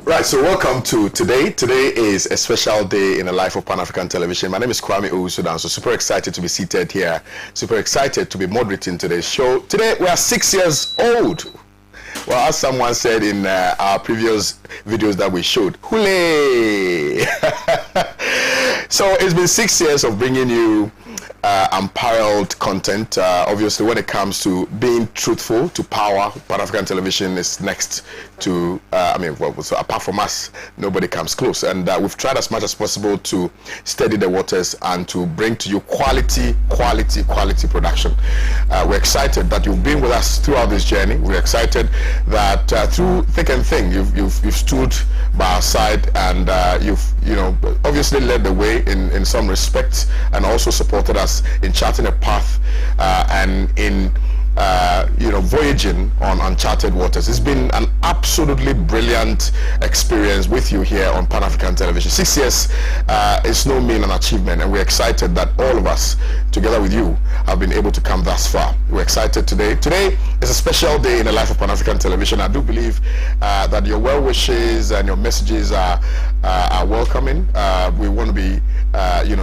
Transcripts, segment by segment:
Right, so welcome to today. Today is a special day in the life of Pan-African Television. My name is Kwame Owusu-Dan, so super excited to be seated here. Super excited to be moderating today's show. Today we are 6 years old. Well, as someone said in our previous videos that we showed, hooray! So it's been 6 years of bringing you unparalleled content. Obviously, when it comes to being truthful to power, Pan-African Television is next to, so apart from us, nobody comes close. And we've tried as much as possible to steady the waters and to bring to you quality production. We're excited that you've been with us throughout this journey. We're excited that through thick and thin, you've stood by our side and you've obviously led the way in some respects and also supported us in charting a path and in voyaging on uncharted waters. It's been an absolutely brilliant experience with you here on Pan-African Television. 6 years is no mean an achievement, and we're excited that all of us, together with you, have been able to come thus far. We're excited today. Today is a special day in the life of Pan-African Television. I do believe that your well wishes and your messages are welcoming. We want to be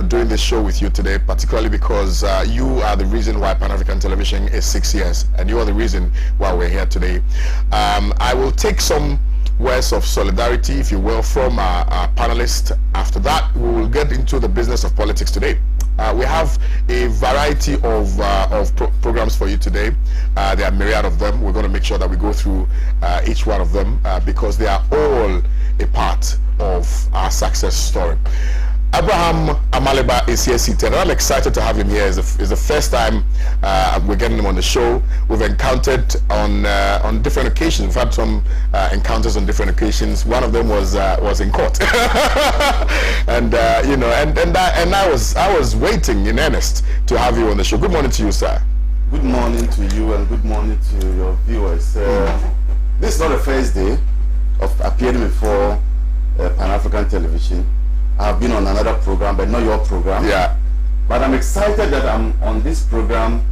doing this show with you today, particularly because you are the reason why Pan-African Television is 6 years, and you are the reason why we're here today. I will take some words of solidarity, if you will, from our panelists. After that, we will get into the business of politics today. We have a variety of programs for you today. There are a myriad of them. We're going to make sure that we go through each one of them because they are all a part of our success story. Abraham Amaleba is here seated, and I'm excited to have him here. It's the first time we're getting him on the show. We've encountered on different occasions. We've had some encounters on different occasions. One of them was in court, and I was waiting in earnest to have you on the show. Good morning to you, sir. Good morning to you, and good morning to your viewers. This is not the first day of appearing before Pan-African Television. I've been on another program, but not your program. Yeah. But I'm excited that I'm on this program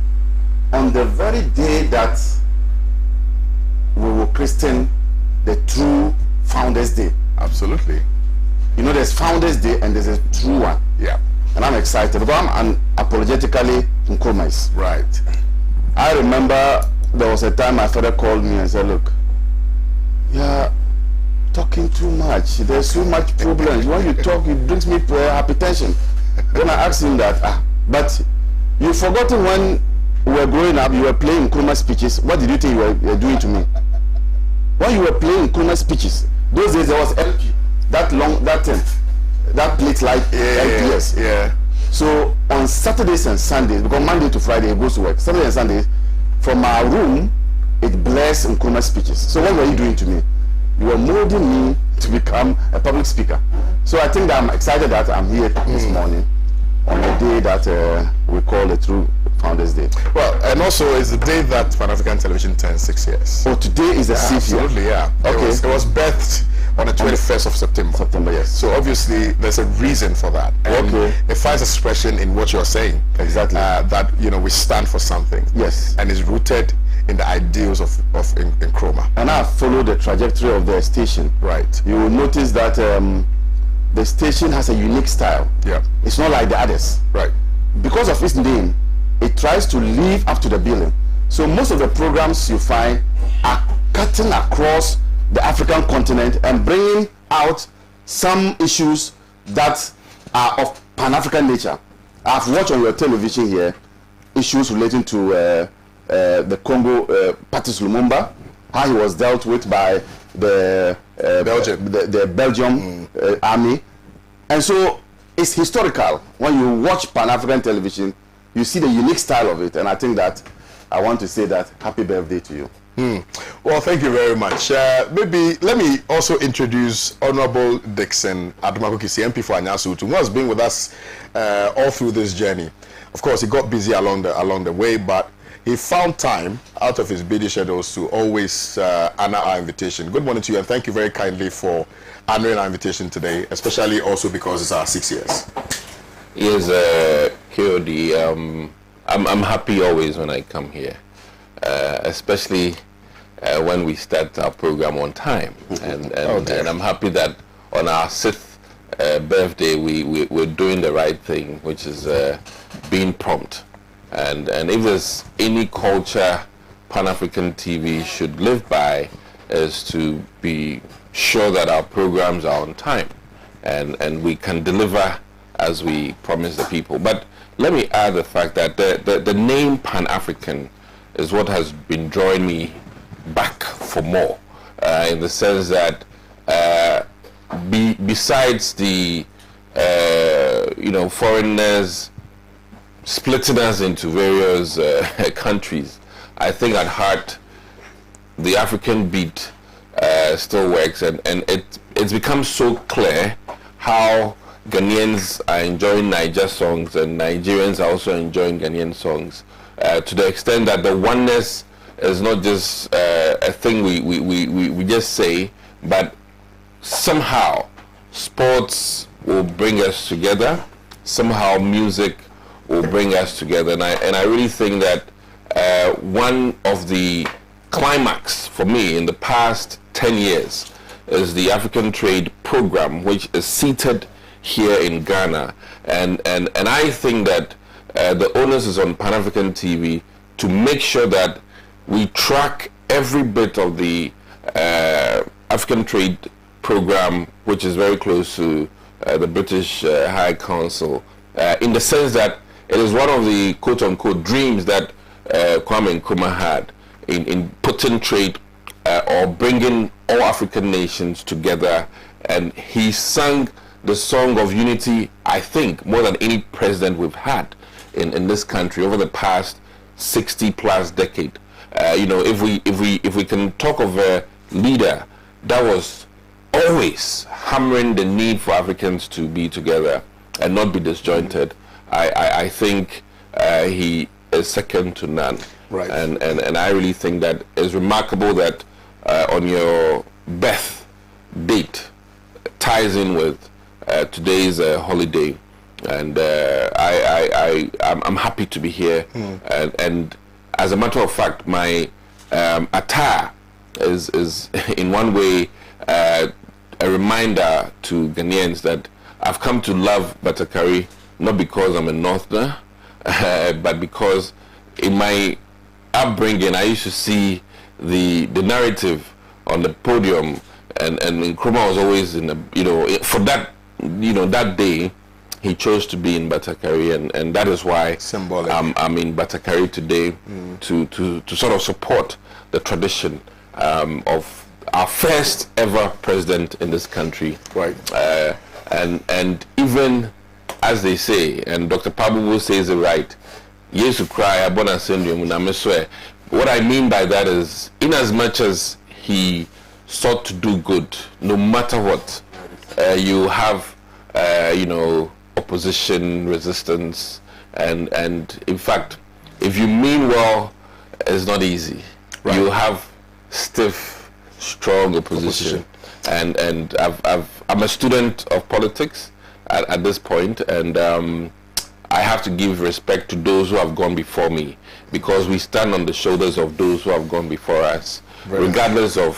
on the very day that we will christen the true Founders Day. Absolutely. There's Founders Day and there's a true one. Yeah. And I'm excited because I'm unapologetically Nkrumah's. Right. I remember there was a time my father called me and said, look, yeah, talking too much. There's so much problems. When you talk, it brings me hypertension. Then I asked him that, but you've forgotten when we were growing up, you were playing Nkrumah speeches. What did you think you were doing to me? When you were playing Nkrumah speeches, those days there was LP, that plate like LPS. Yeah. So on Saturdays and Sundays, because Monday to Friday he goes to work, Saturday and Sundays, from our room, it blares Nkrumah speeches. So what were you doing to me? You were molding me to become a public speaker. So I think that I'm excited that I'm here this morning on the day that we call the True Founders Day. Well, and also it's the day that Pan-African Television turns 6 years. So today is the 6th year. Absolutely, yeah. Okay. It was birthed on the 21st of September. September, yes. So obviously there's a reason for that. And Okay. it finds expression in what you're saying. Exactly. That we stand for something. Yes. And is rooted in the ideals of Nkrumah. And I follow the trajectory of the station. Right. You will notice that the station has a unique style. Yeah. It's not like the others. Right. Because of its name, it tries to live up to the billing. So most of the programs you find are cutting across the African continent and bringing out some issues that are of Pan-African nature. I've watched on your television here issues relating to the Congo, Patrice Lumumba, how he was dealt with by the Belgium army. And so it's historical. When you watch Pan-African Television, you see the unique style of it. And I think that I want to say that happy birthday to you. Well, thank you very much. Maybe let me also introduce Honorable Dickson Adumakusi, MP for Anyasutu, who has been with us all through this journey. Of course, he got busy along the way, but he found time out of his busy schedules to always honor our invitation. Good morning to you, and thank you very kindly for honoring our invitation today, especially also because it's our 6 years. Yes, KOD, I'm happy always when I come here, especially when we start our program on time. And I'm happy that on our 6th birthday we're doing the right thing, which is being prompt. And if there's any culture Pan-African TV should live by, is to be sure that our programs are on time and we can deliver as we promise the people. But let me add the fact that the name Pan-African is what has been drawing me back for more, in the sense that besides the foreigners splitting us into various countries, I think at heart the African beat still works, and it's become so clear how Ghanaians are enjoying Niger songs and Nigerians are also enjoying Ghanaian songs, to the extent that the oneness is not just a thing we just say, but somehow sports will bring us together, somehow music will bring us together, and I really think that one of the climax for me in the past 10 years is the African Trade Program, which is seated here in Ghana, and I think that the onus is on Pan-African TV to make sure that we track every bit of the African Trade Program, which is very close to the British High Council, in the sense that it is one of the quote-unquote dreams that Kwame Nkrumah had in putting trade or bringing all African nations together, and he sang the song of unity, I think, more than any president we've had in this country over the past 60+ decade. If we can talk of a leader that was always hammering the need for Africans to be together and not be disjointed, I think he is second to none. Right. And I really think that it's remarkable that on your birth date ties in with today's holiday, and I'm happy to be here. And as a matter of fact, my attire is in one way a reminder to Ghanaians that I've come to love Batakari, not because I'm a Northerner, but because in my upbringing I used to see the narrative on the podium, and Nkrumah was always in for that that day he chose to be in Batakari, and that is why symbolic. I'm in Batakari today to sort of support the tradition of our first ever president in this country. Right. And even as they say, and Dr. Pabubu says it right, Yesu cry, Abona syndrome, what I mean by that is, in as much as he sought to do good, no matter what, you have, opposition, resistance, and in fact, if you mean well, it's not easy. Right. You have stiff, strong opposition. And I'm a student of politics at this point, and I have to give respect to those who have gone before me, because we stand on the shoulders of those who have gone before us, regardless of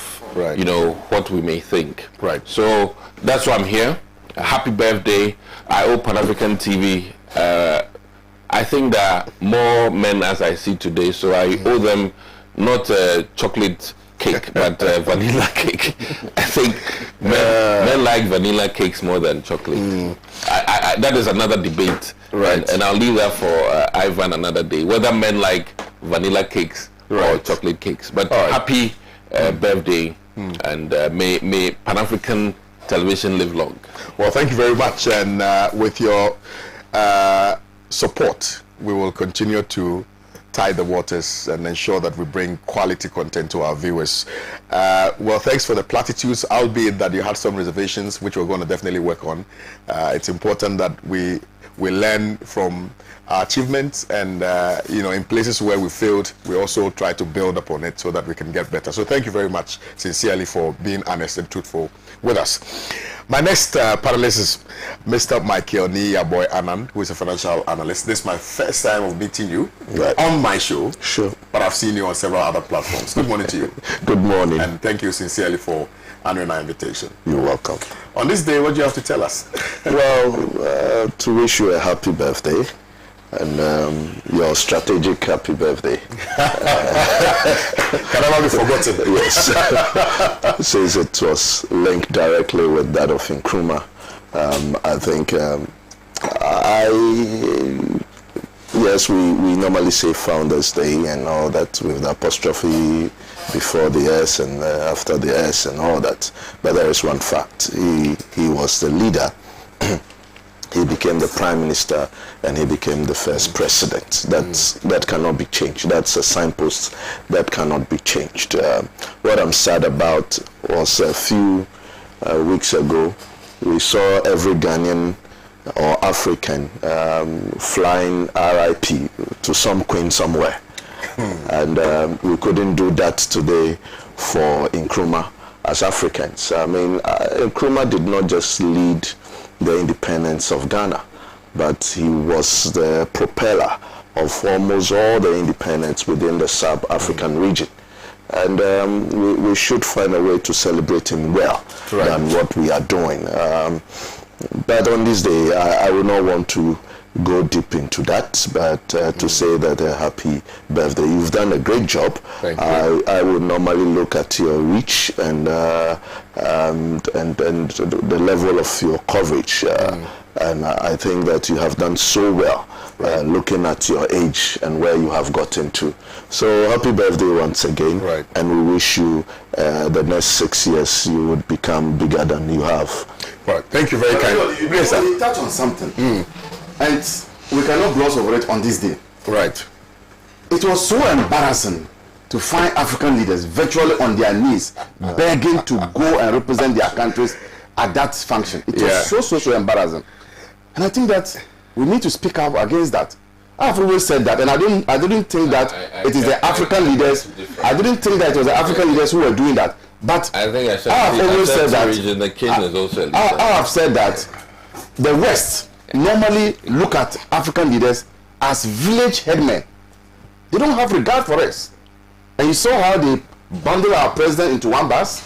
what we may think. Right. So that's why I'm here. Happy birthday. I owe Pan-African TV. I think there are more men as I see today, so I owe them not chocolate cake, but vanilla cake. I think men like vanilla cakes more than chocolate. That is another debate, right? And I'll leave that for Ivan another day, whether men like vanilla cakes or chocolate cakes. But happy birthday, and may Pan-African television live long. Well, thank you very much, and with your support, we will continue to tide the waters and ensure that we bring quality content to our viewers. Well, thanks for the platitudes, albeit that you had some reservations, which we're going to definitely work on. It's important that we we learn from our achievements, and in places where we failed, we also try to build upon it so that we can get better. So thank you very much, sincerely, for being honest and truthful with us. My next panelist is Mr. Michael Niyaboy Anand, who is a financial analyst. This is my first time of meeting you on my show. Sure. But I've seen you on several other platforms. Good morning to you. Good morning. And thank you sincerely for honoring our invitation. You're welcome. On this day, what do you have to tell us? Well, to wish you a happy birthday. And your strategic happy birthday. Can never be forgotten. Yes. Since it was linked directly with that of Nkrumah, I think yes, we normally say Founders Day and all that with the apostrophe before the S and after the S and all that. But there is one fact. He was the leader. He became the prime minister and he became the first president. That cannot be changed. That's a signpost that cannot be changed. What I'm sad about was a few weeks ago, we saw every Ghanaian or African flying RIP to some queen somewhere. And we couldn't do that today for Nkrumah as Africans. I mean, Nkrumah did not just lead the independence of Ghana, but he was the propeller of almost all the independence within the sub-African region. And we should find a way to celebrate him well than what we are doing. But on this day, I will not want to go deep into that, but to say that a happy birthday. You've done a great job. Thank you. I would normally look at your reach and the level of your coverage, and I think that you have done so well, looking at your age and where you have gotten to. So happy birthday once again, and we wish you the next 6 years you would become bigger than you have. Right. Thank you very kindly. Yes, sir. You touch on something, and we cannot gloss over it on this day. Right. It was so embarrassing to find African leaders virtually on their knees begging to go and represent their countries at that function. It was so embarrassing, and I think that we need to speak up against that. I've always said that, and I didn't think that it is the African leaders. I didn't think that it was the African leaders who were doing that. But I think I have always said that. The king is also I have said that the West normally look at African leaders as village headmen. They don't have regard for us. And you saw how they bundled our president into one bus.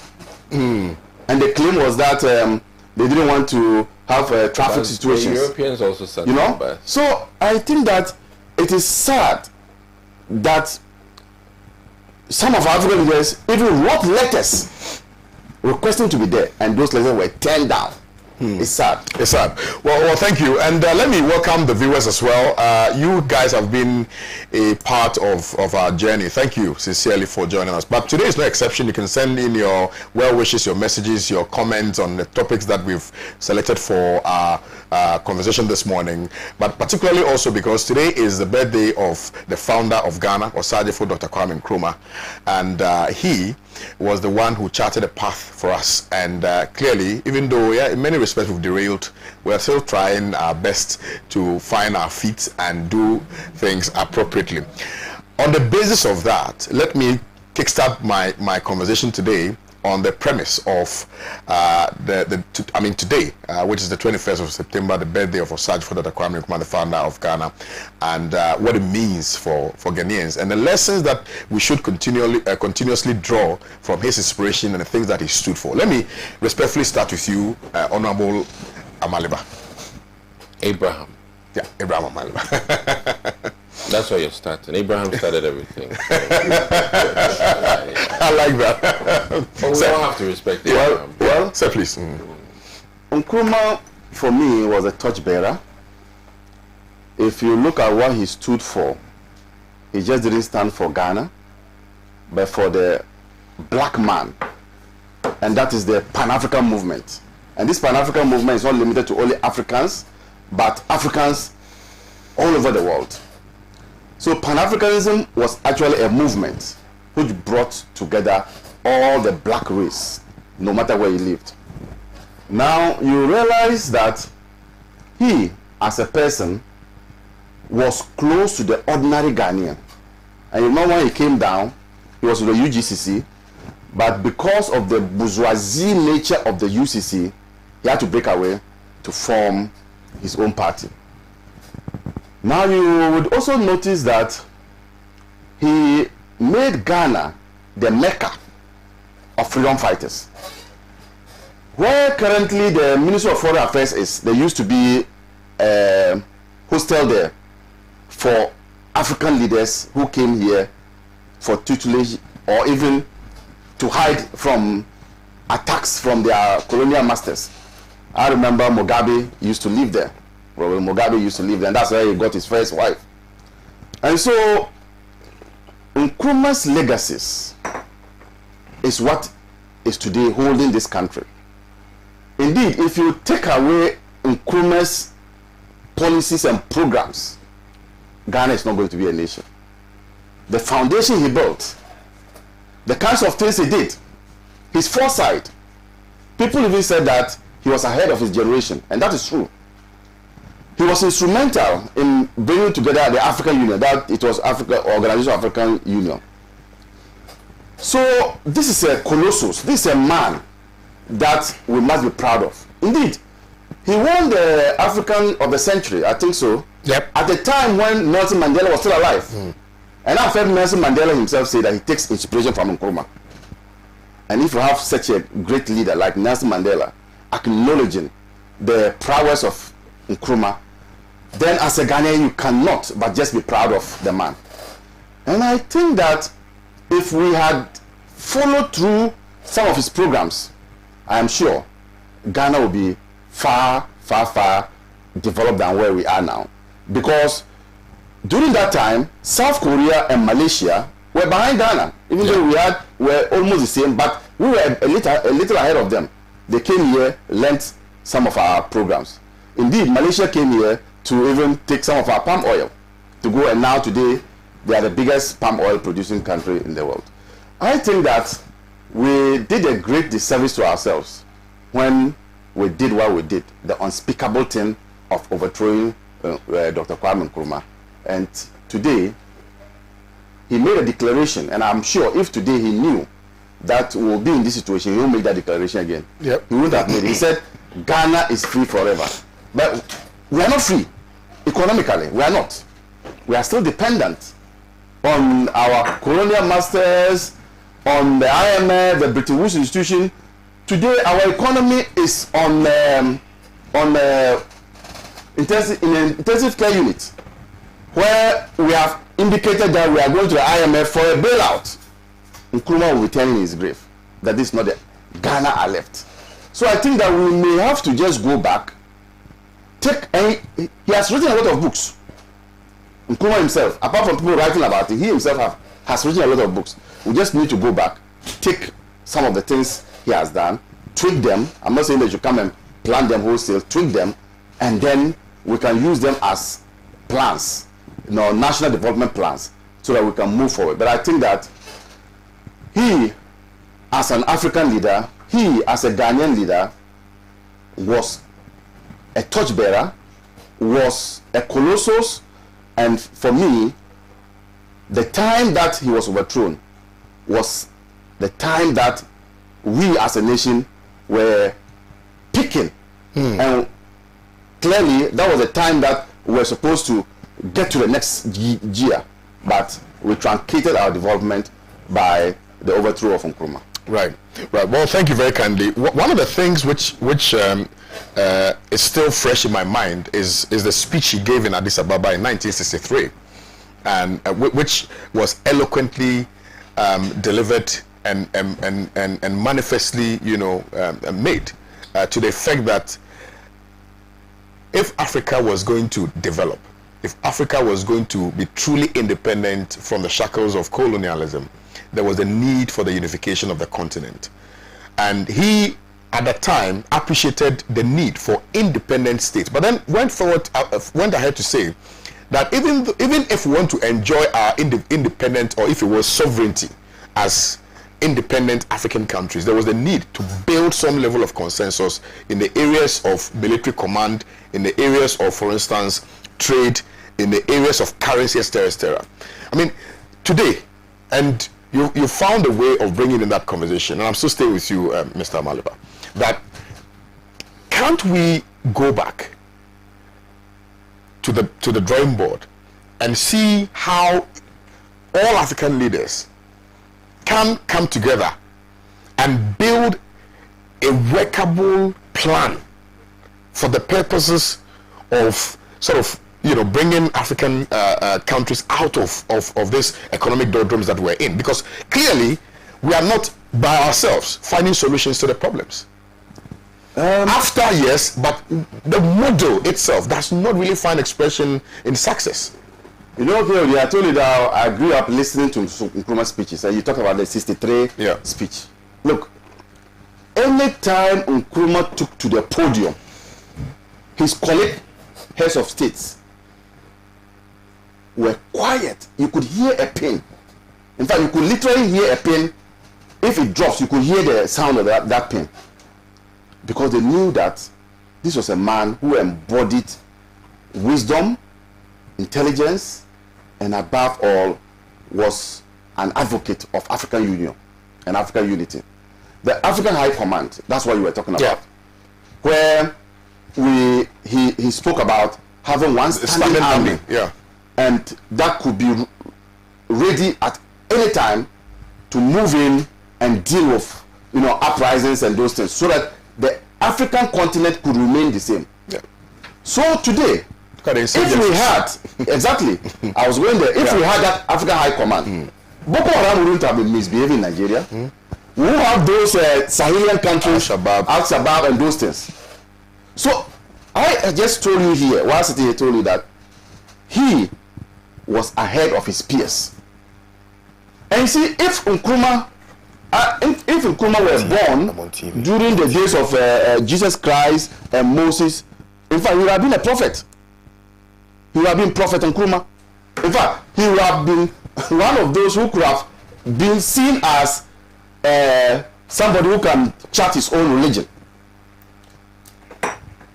And the claim was that they didn't want to have traffic situations. The Europeans also sat bus. So I think that it is sad that some of our African leaders even wrote letters requesting to be there, and those letters were turned down. It's sad. It's sad. Well, thank you. And let me welcome the viewers as well. You guys have been a part of our journey. Thank you sincerely for joining us. But today is no exception. You can send in your well wishes, your messages, your comments on the topics that we've selected for our conversation this morning. But particularly also because today is the birthday of the founder of Ghana, Osagyefo Dr. Kwame Nkrumah. And he was the one who charted a path for us. And clearly, even though in many respects we've derailed, we're still trying our best to find our feet and do things appropriately. On the basis of that, let me kickstart my conversation today on the premise of today, which is the 21st of September, the birthday of Osagyefo Dr. Kwame Nkrumah, the founder of Ghana, and what it means for Ghanaians, and the lessons that we should continuously draw from his inspiration and the things that he stood for. Let me respectfully start with you, Honorable Amaliba. Abraham. Yeah, Abraham Amaliba. That's why you're starting. Abraham started everything. I like that. But we all have to respect Abraham. Well, sir, please. Nkrumah, for me, was a torchbearer. If you look at what he stood for, he just didn't stand for Ghana, but for the black man. And that is the Pan-African movement. And this Pan-African movement is not limited to only Africans, but Africans all over the world. So Pan-Africanism was actually a movement which brought together all the black race, no matter where he lived. Now you realize that he as a person was close to the ordinary Ghanaian. And you know, when he came down, he was with the UGCC, but because of the bourgeoisie nature of the UCC, he had to break away to form his own party. Now you would also notice that he made Ghana the Mecca of freedom fighters. Where currently the Ministry of Foreign Affairs is, there used to be a hostel there for African leaders who came here for tutelage or even to hide from attacks from their colonial masters. I remember Mugabe used to live there. Robert Mugabe used to live there, and that's where he got his first wife. And so Nkrumah's legacies is what is today holding this country. Indeed, if you take away Nkrumah's policies and programs, Ghana is not going to be a nation. The foundation he built, the kinds of things he did, his foresight. People even said that he was ahead of his generation, and that is true. He was instrumental in bringing together the African Union, that it was Africa Organization of African Union. So this is a colossus. This is a man that we must be proud of. Indeed, he won the African of the Century, I think so. Yep. At the time when Nelson Mandela was still alive. And I've heard Nelson Mandela himself say that he takes inspiration from Nkrumah. And if you have such a great leader like Nelson Mandela acknowledging the prowess of Nkrumah, then as a Ghanaian you cannot but just be proud of the man. And I think that if we had followed through some of his programs, I am sure Ghana will be far, far, far developed than where we are now. Because during that time, South Korea and Malaysia were behind Ghana, even though we were almost the same, but we were a little ahead of them. They came here, learnt some of our programs. Indeed, Malaysia came here to even take some of our palm oil to go, and now today they are the biggest palm oil producing country in the world. I think that we did a great disservice to ourselves when we did what we did, the unspeakable thing of overthrowing Dr. Kwame Nkrumah. And today, he made a declaration, and I'm sure if today he knew that we will be in this situation, he will make that declaration again. Yep. He wouldn't have made it. He said, Ghana is free forever. But we are not free. Economically, we are not. We are still dependent on our colonial masters, on the IMF, the Bretton Woods institution. Today, our economy is on in an intensive care unit, where we have indicated that we are going to the IMF for a bailout. Nkrumah will be telling his grave that this is not the Ghana I left. So I think that we may have to just go back. He has written a lot of books. Nkrumah himself, apart from people writing about it, he himself has written a lot of books. We just need to go back, take some of the things he has done, tweak them. I'm not saying that you come and plan them wholesale, tweak them, and then we can use them as plans, national development plans, so that we can move forward. But I think that he, as an African leader, he, as a Ghanaian leader, was a torchbearer, was a colossus, and for me, the time that he was overthrown was the time that we as a nation were picking. And clearly, that was the time that we were supposed to get to the next year, but we truncated our development by the overthrow of Nkrumah. Right. Well, thank you very kindly. One of the things which is still fresh in my mind is the speech he gave in Addis Ababa in 1963, and which was eloquently delivered and manifestly, made to the effect that if Africa was going to develop, if Africa was going to be truly independent from the shackles of colonialism, there was a need for the unification of the continent. And he, at that time, appreciated the need for independent states, but then went ahead to say that even if we want to enjoy our independence, or if it was sovereignty as independent African countries, there was a need to build some level of consensus in the areas of military command, in the areas of, for instance, trade, in the areas of currency, etc. I mean, today, and you found a way of bringing in that conversation, and I'm still staying with you, Mr. Maliba, that can't we go back to the drawing board and see how all African leaders can come together and build a workable plan for the purposes of sort of, you know, bringing African countries out of this economic doldrums that we're in, because clearly we are not by ourselves finding solutions to the problems. After, yes, but the model itself does not really find expression in success. You know, Kelly, I told you that I grew up listening to Nkrumah's speeches, and you talk about the 63 speech. Look, any time Nkrumah took to the podium, his colleague heads of states were quiet. You could hear a pin. In fact, you could literally hear a pin. If it drops, you could hear the sound of that pin. Because they knew that this was a man who embodied wisdom, intelligence, and above all, was an advocate of African Union and African unity. The African High Command, that's what you were talking about. Where he spoke about having one standing army. And that could be ready at any time to move in and deal with, you know, uprisings and those things, so that the African continent could remain the same. So today, if we had, exactly, I was going there, if we had that African High Command, Boko Haram wouldn't have been misbehaving in Nigeria. We will have those Sahelian countries, Al-Shabaab and those things. So I just told you here, while sitting here, told you that he was ahead of his peers. And you see, if Nkrumah was born during the days of Jesus Christ and Moses, in fact, he would have been a prophet. He would have been Prophet Nkrumah. In fact, he would have been one of those who could have been seen as somebody who can chart his own religion.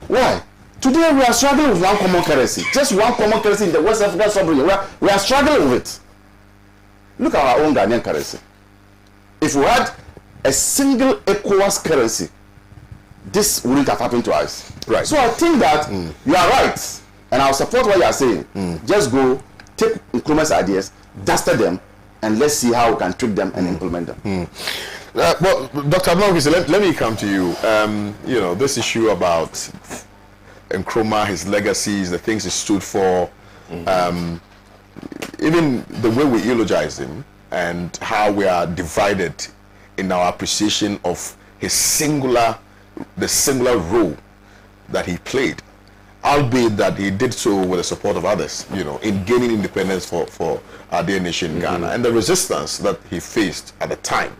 Why? Today we are struggling with one common currency. Just one common currency in the West African sub-region. We are struggling with it. Look at our own Ghanaian currency. If we had a single ECOWAS currency, this wouldn't have happened to us. Right. So I think that you are right, and I'll support what you are saying. Just go, take Nkrumah's ideas, duster them, and let's see how we can tweak them and implement them. Well, Dr. Abdullah, let me come to you. You know, this issue about Nkrumah, his legacies, the things he stood for, even the way we eulogize him and how we are divided in our appreciation of the singular role that he played, albeit that he did so with the support of others, you know, in gaining independence for our dear nation, Ghana, and the resistance that he faced at the time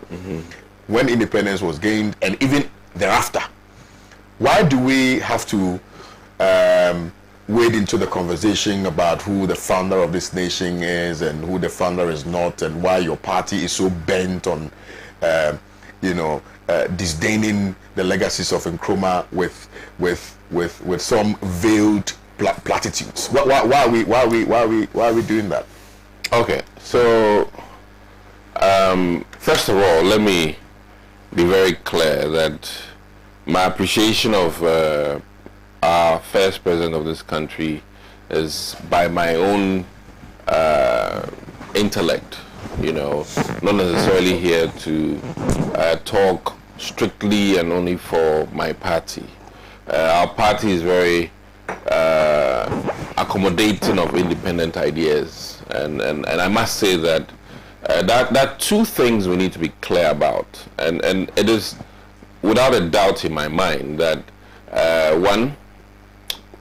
when independence was gained and even thereafter. Why do we have to wade into the conversation about who the founder of this nation is and who the founder is not, and why your party is so bent on, disdaining the legacies of Nkrumah with some veiled platitudes? Why are we doing that? Okay, so first of all, let me be very clear that my appreciation of our first president of this country is by my own intellect, you know, not necessarily here to talk strictly and only for my party. Our party is very accommodating of independent ideas, and I must say that that two things we need to be clear about, and it is without a doubt in my mind that one,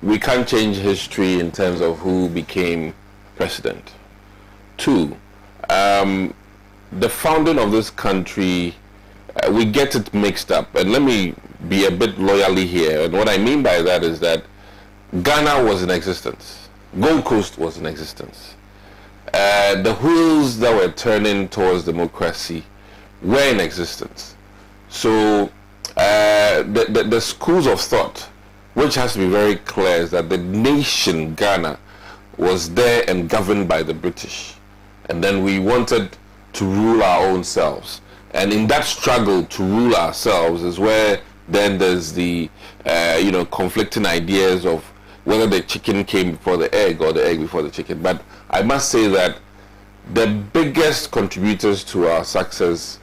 we can't change history in terms of who became president. Two, the founding of this country, we get it mixed up, and let me be a bit loyally here, and what I mean by that is that Ghana was in existence, Gold Coast was in existence. The wheels that were turning towards democracy were in existence. So the schools of thought, which has to be very clear, is that the nation Ghana was there and governed by the British, and then we wanted to rule our own selves. And in that struggle to rule ourselves is where then there's the conflicting ideas of whether the chicken came before the egg or the egg before the chicken. But I must say that the biggest contributors to our success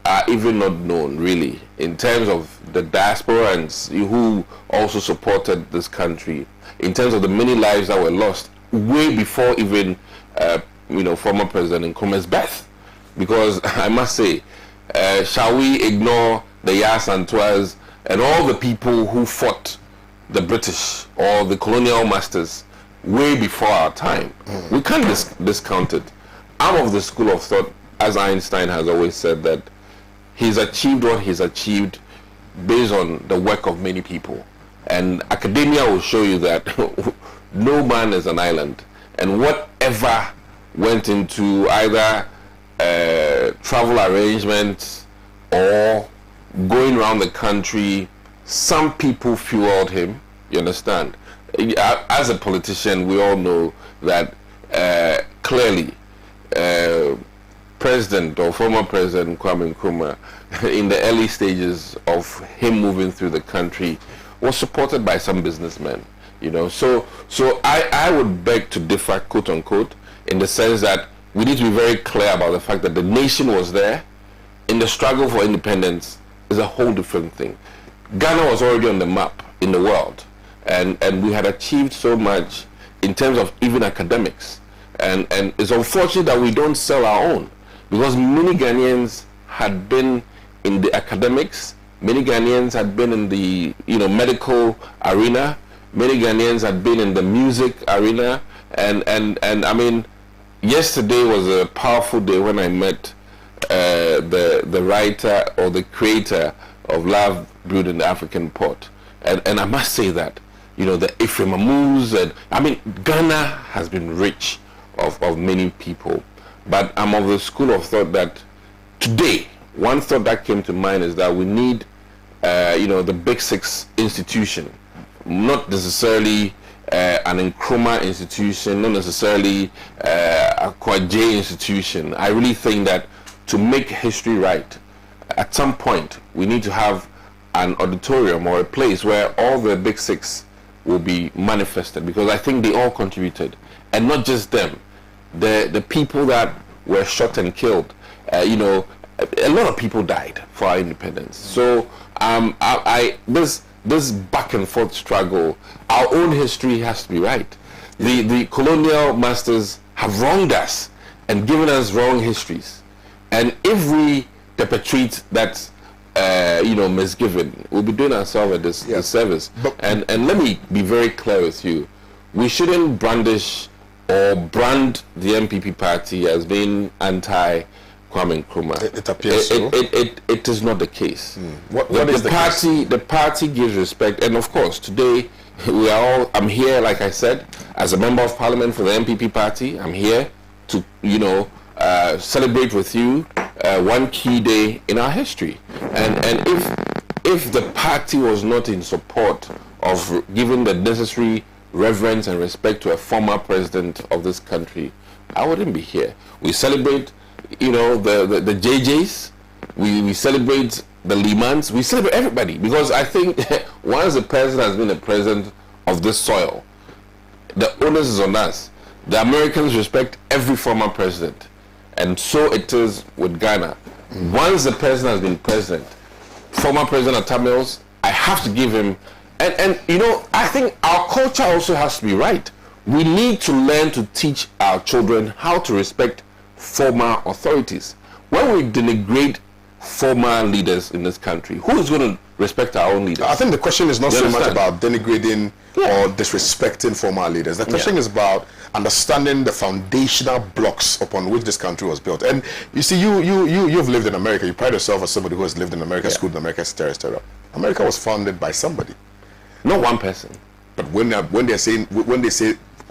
are even not known, really, in terms of the diaspora and who also supported this country, in terms of the many lives that were lost way before even former President Nkrumah's birth. Because I must say, shall we ignore the Ya Santuas and all the people who fought the British or the colonial masters way before our time? We can't discount it. I'm of the school of thought, as Einstein has always said, that he's achieved what he's achieved based on the work of many people. And academia will show you that no man is an island. And whatever went into either travel arrangements or going around the country, some people fueled him, you understand? As a politician, we all know that clearly President or former President Kwame Nkrumah, in the early stages of him moving through the country, was supported by some businessmen, So I would beg to differ, quote unquote, in the sense that we need to be very clear about the fact that the nation was there. In the struggle for independence is a whole different thing. Ghana was already on the map in the world, and we had achieved so much in terms of even academics. And it's unfortunate that we don't sell our own, because many Ghanaians had been in the academics, many Ghanaians had been in the medical arena, many Ghanaians had been in the music arena, and I mean, yesterday was a powerful day when I met the writer or the creator of Love Brewed in the African Pot, and I must say that the Ephraim Amus, and I mean, Ghana has been rich of many people. But I'm of the school of thought that today, one thought that came to mind is that we need, the Big Six institution, not necessarily an Nkrumah institution, not necessarily a Kwaje institution. I really think that to make history right, at some point, we need to have an auditorium or a place where all the Big Six will be manifested, because I think they all contributed, and not just them. The people that were shot and killed, a lot of people died for our independence. So this back and forth struggle, our own history has to be right. The colonial masters have wronged us and given us wrong histories, and if we perpetrate that misgiving, we'll be doing ourselves a disservice. And let me be very clear with you, we shouldn't brandish or brand the MPP party as being anti-Kwame Nkrumah. It appears so. It is not the case. What is the party? The party gives respect, and of course, today I'm here, like I said, as a member of Parliament for the MPP party. I'm here to celebrate with you one key day in our history. And if the party was not in support of giving the necessary reverence and respect to a former president of this country, I wouldn't be here. We celebrate, the JJs, we celebrate the Limans, we celebrate everybody, because I think once a person has been a president of this soil, the onus is on us. The Americans respect every former president, and so it is with Ghana. Once the president has been president, former President Atta Mills, I have to give him. And I think our culture also has to be right. We need to learn to teach our children how to respect former authorities. When we denigrate former leaders in this country, who is going to respect our own leaders? I think the question is not so much about denigrating or disrespecting former leaders. The question is about understanding the foundational blocks upon which this country was built. And you see, you've lived in America. You pride yourself as somebody who has lived in America, schooled in America, etc. America was founded by somebody. Not one person. But when they say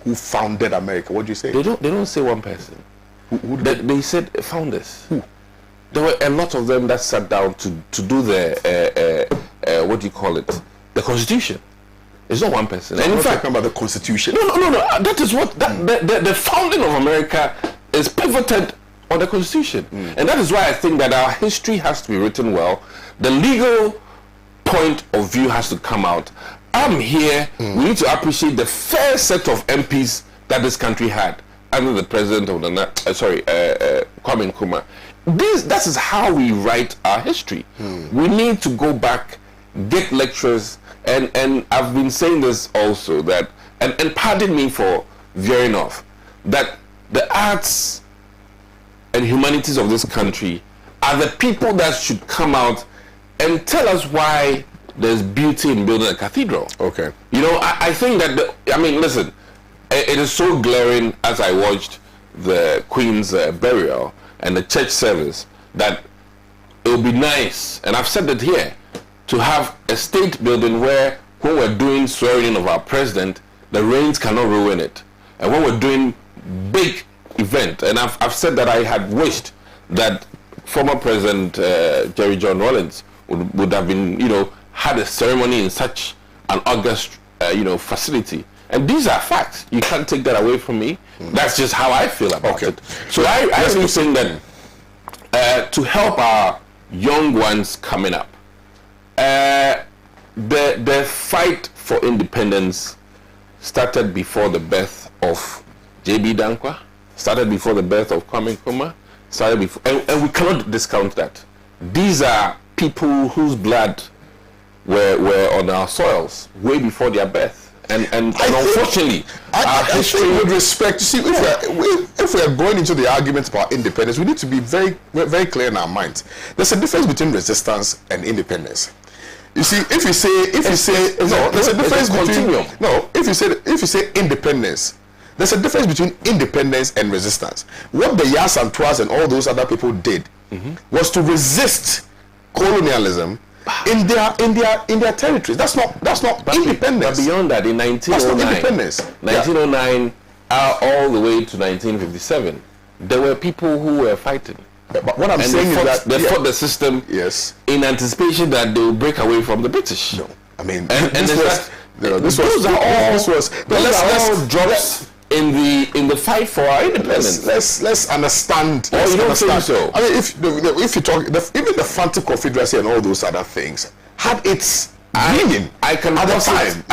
who founded America, what do you say? They don't say one person. Who they said founders. Who? there were a lot of them that sat down to do the what do you call it? The Constitution. It's not one person. And in in fact, talking about the Constitution. no. That is what the founding of America is pivoted on the Constitution, and that is why I think that our history has to be written well. The legal point of view has to come out. I'm here. We need to appreciate the fair set of MPs that this country had under the president of the Kwame Nkrumah. That is how we write our history. We need to go back, get lectures, and I've been saying this also, that and pardon me for veering off, that the arts and humanities of this country are the people that should come out and tell us why there's beauty in building a cathedral. Okay. You know, I think that listen, it is so glaring as I watched the Queen's burial and the church service that it would be nice, and I've said it here, to have a state building where when we're doing swearing in of our president, the rains cannot ruin it. And when we're doing big event, and I've said that I had wished that former President Jerry John Rawlings would have been, had a ceremony in such an august, facility. And these are facts. You can't take that away from me. That's just how I feel about it. So I really think that to help our young ones coming up, the fight for independence started before the birth of J.B. Dankwa, started before the birth of Kwame Nkrumah, started before, and we cannot discount that. These are people whose blood were on our soils way before their birth. And unfortunately, I think with respect, you see, if we are going into the argument about independence, we need to be very, very clear in our minds. There's a difference between resistance and independence. You see, if you say there's a difference between if you say independence, there's a difference between independence and resistance. What the Yas and Twas and all those other people did was to resist colonialism in their territories. That's not independence. But beyond that, in 1909 all the way to 1957, there were people who were fighting. But what I'm saying is that they fought the system in anticipation that they would break away from the British. No, I mean, those are all drops in the fight for our independence. Let's understand. Oh, you don't think so? I mean, if you talk, even the Fanti Confederacy and all those other things had its meaning at the time.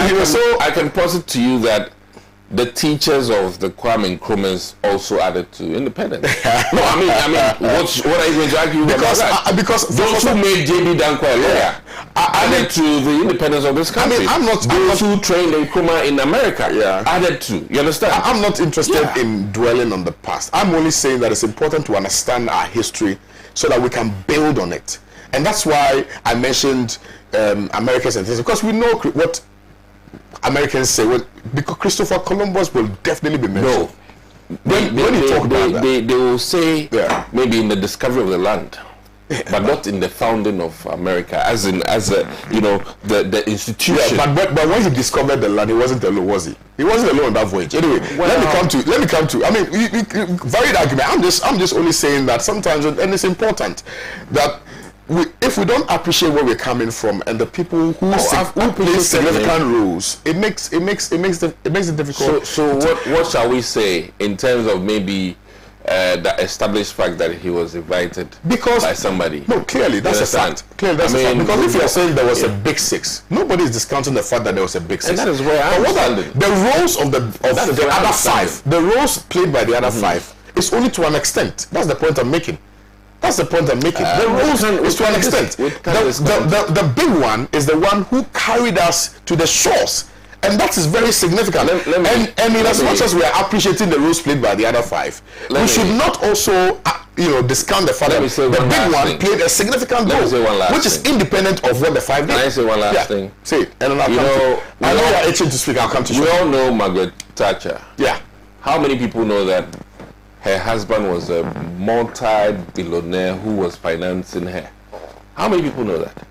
I can posit to you that the teachers of the Kwame Nkrumahs also added to independence. No, I mean, what are you going to argue about that? Because those who made J.B. Dankwa a lawyer added to the independence of this country. I mean, those who trained Nkrumah in America added to. You understand? I'm not interested in dwelling on the past. I'm only saying that it's important to understand our history so that we can build on it. And that's why I mentioned Americans and things, because we know what Americans say, because Christopher Columbus will definitely be mentioned. No, they will say maybe in the discovery of the land, but not in the founding of America, as the institution. Yeah, but when he discovered the land, he wasn't alone, was he? He wasn't alone on that voyage. Anyway, let me come to. I mean, varied argument. I'm just only saying that sometimes, and it's important that. If we don't appreciate where we're coming from and the people who play significant roles, it makes it difficult. So what shall we say in terms of maybe the established fact that he was invited by somebody? No, clearly that's a fact. Clearly that's a fact. Because if you're saying there was a big six, nobody is discounting the fact that there was a big six. And that is where I understand it. The roles of the other five, the roles played by the other five, is only to an extent. That's the point I'm making. That's the point I'm making. The roles is to an extent. The big one is the one who carried us to the shores, and that is very significant. And in as much as we are appreciating the roles played by the other five, we should not also discount the fact that the big one played a significant role, which is independent of what the five did. Can I say one last thing? Say it, and then I know you're itching to speak. I'll come to you. We all know Margaret Thatcher. Yeah. How many people know that her husband was a multi-billionaire who was financing her? How many people know that?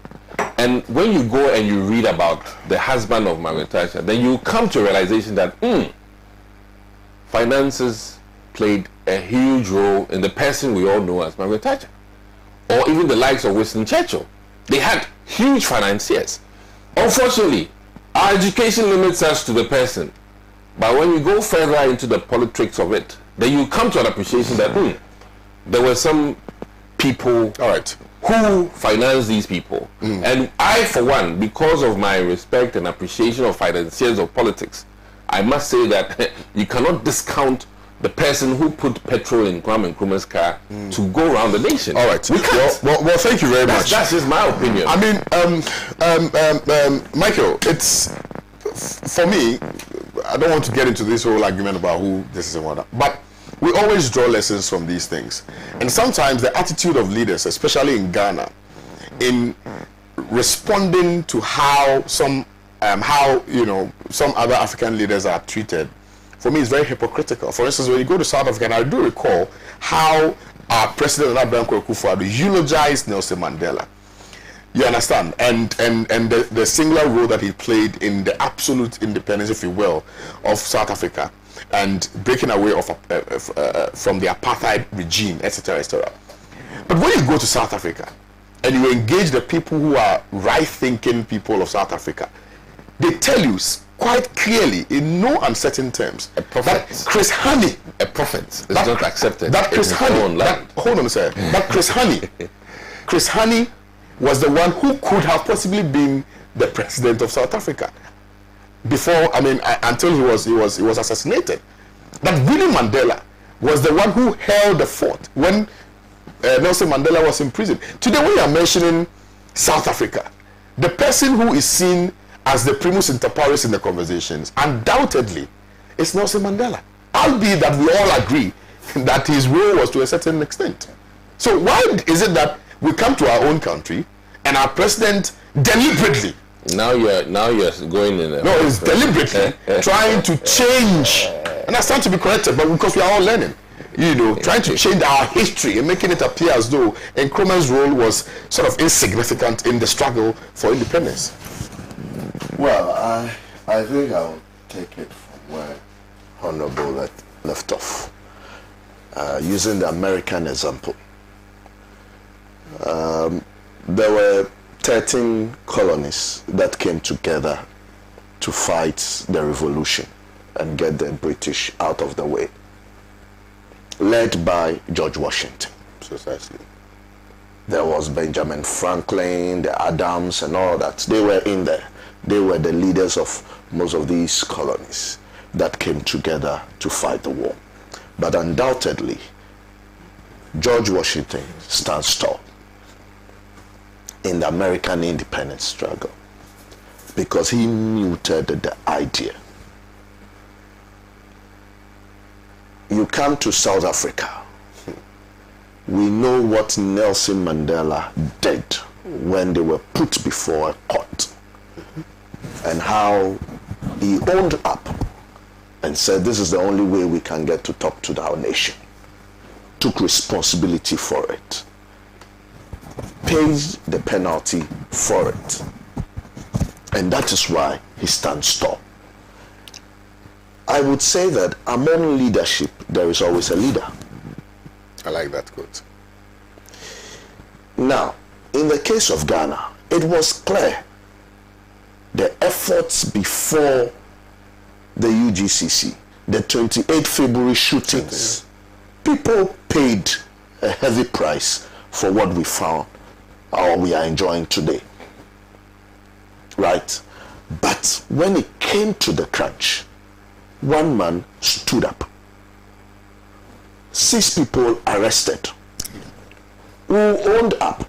And when you go and you read about the husband of Margaret Thatcher, then you come to a realization that finances played a huge role in the person we all know as Margaret Thatcher. or even the likes of Winston Churchill. They had huge financiers. Unfortunately, our education limits us to the person. But when you go further into the politics of it, then you come to an appreciation that there were some people who financed these people. And I, for one, because of my respect and appreciation of financiers of politics, I must say that you cannot discount the person who put petrol in Kwame Nkrumah's car to go around the nation. All right. We can't. Well, thank you very much. That's just my opinion. I mean, Michael, it's, for me, I don't want to get into this whole argument about who this is and what, but we always draw lessons from these things. And sometimes the attitude of leaders, especially in Ghana, in responding to how some other African leaders are treated, for me, is very hypocritical. For instance, when you go to South Africa, and I do recall how our president, Abraham Akufo-Addo, eulogized Nelson Mandela. You understand? And the singular role that he played in the absolute independence, if you will, of South Africa, and breaking away from the apartheid regime, etc., etc. But when you go to South Africa and you engage the people who are right-thinking people of South Africa, they tell you quite clearly, in no uncertain terms, that Chris Hani, a prophet, is not accepted. That Chris Hani, hold on a second. That Chris Hani was the one who could have possibly been the president of South Africa before, until he was assassinated. That Winnie Mandela was the one who held the fort when Nelson Mandela was in prison. Today, when you are mentioning South Africa, the person who is seen as the primus inter pares in the conversations, undoubtedly, is Nelson Mandela. Albeit that we all agree that his role was to a certain extent. So why is it that we come to our own country and our president deliberately, now you're going in a, no, it's deliberately trying to change, and I stand to be corrected, but because we are all learning, trying to change our history and making it appear as though Nkrumah's role was sort of insignificant in the struggle for independence. Well, I think I'll take it from where Honorable left off, using the American example. There were 13 colonies that came together to fight the revolution and get the British out of the way, led by George Washington. Precisely. There was Benjamin Franklin, the Adams, and all that. They were in there. They were the leaders of most of these colonies that came together to fight the war. But undoubtedly, George Washington stands tall in the American independence struggle because he muted the idea. You come to South Africa, we know what Nelson Mandela did when they were put before a court, and how he owned up and said, this is the only way we can get to talk to our nation. Took responsibility for it. Paid the penalty for it. And that is why he stands tall. I would say that among leadership, there is always a leader. I like that quote. Now, in the case of Ghana, it was clear the efforts before the UGCC, the 28 February shootings, people paid a heavy price for what we found or we are enjoying today. Right? But when it came to the crunch, one man stood up. 6 people arrested who owned up.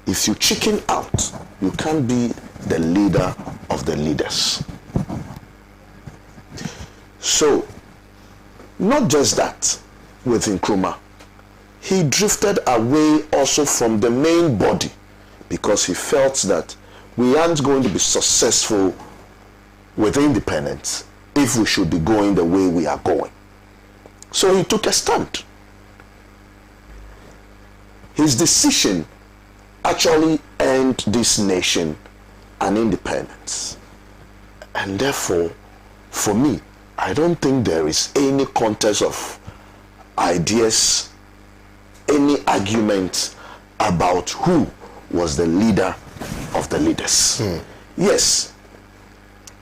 If you chicken out, you can't be the leader of the leaders. So, not just that with Nkrumah, he drifted away also from the main body because he felt that we aren't going to be successful with independence if we should be going the way we are going. So he took a stand. His decision actually earned this nation an independence. And therefore, for me, I don't think there is any contest of ideas any argument about who was the leader of the leaders. Yes,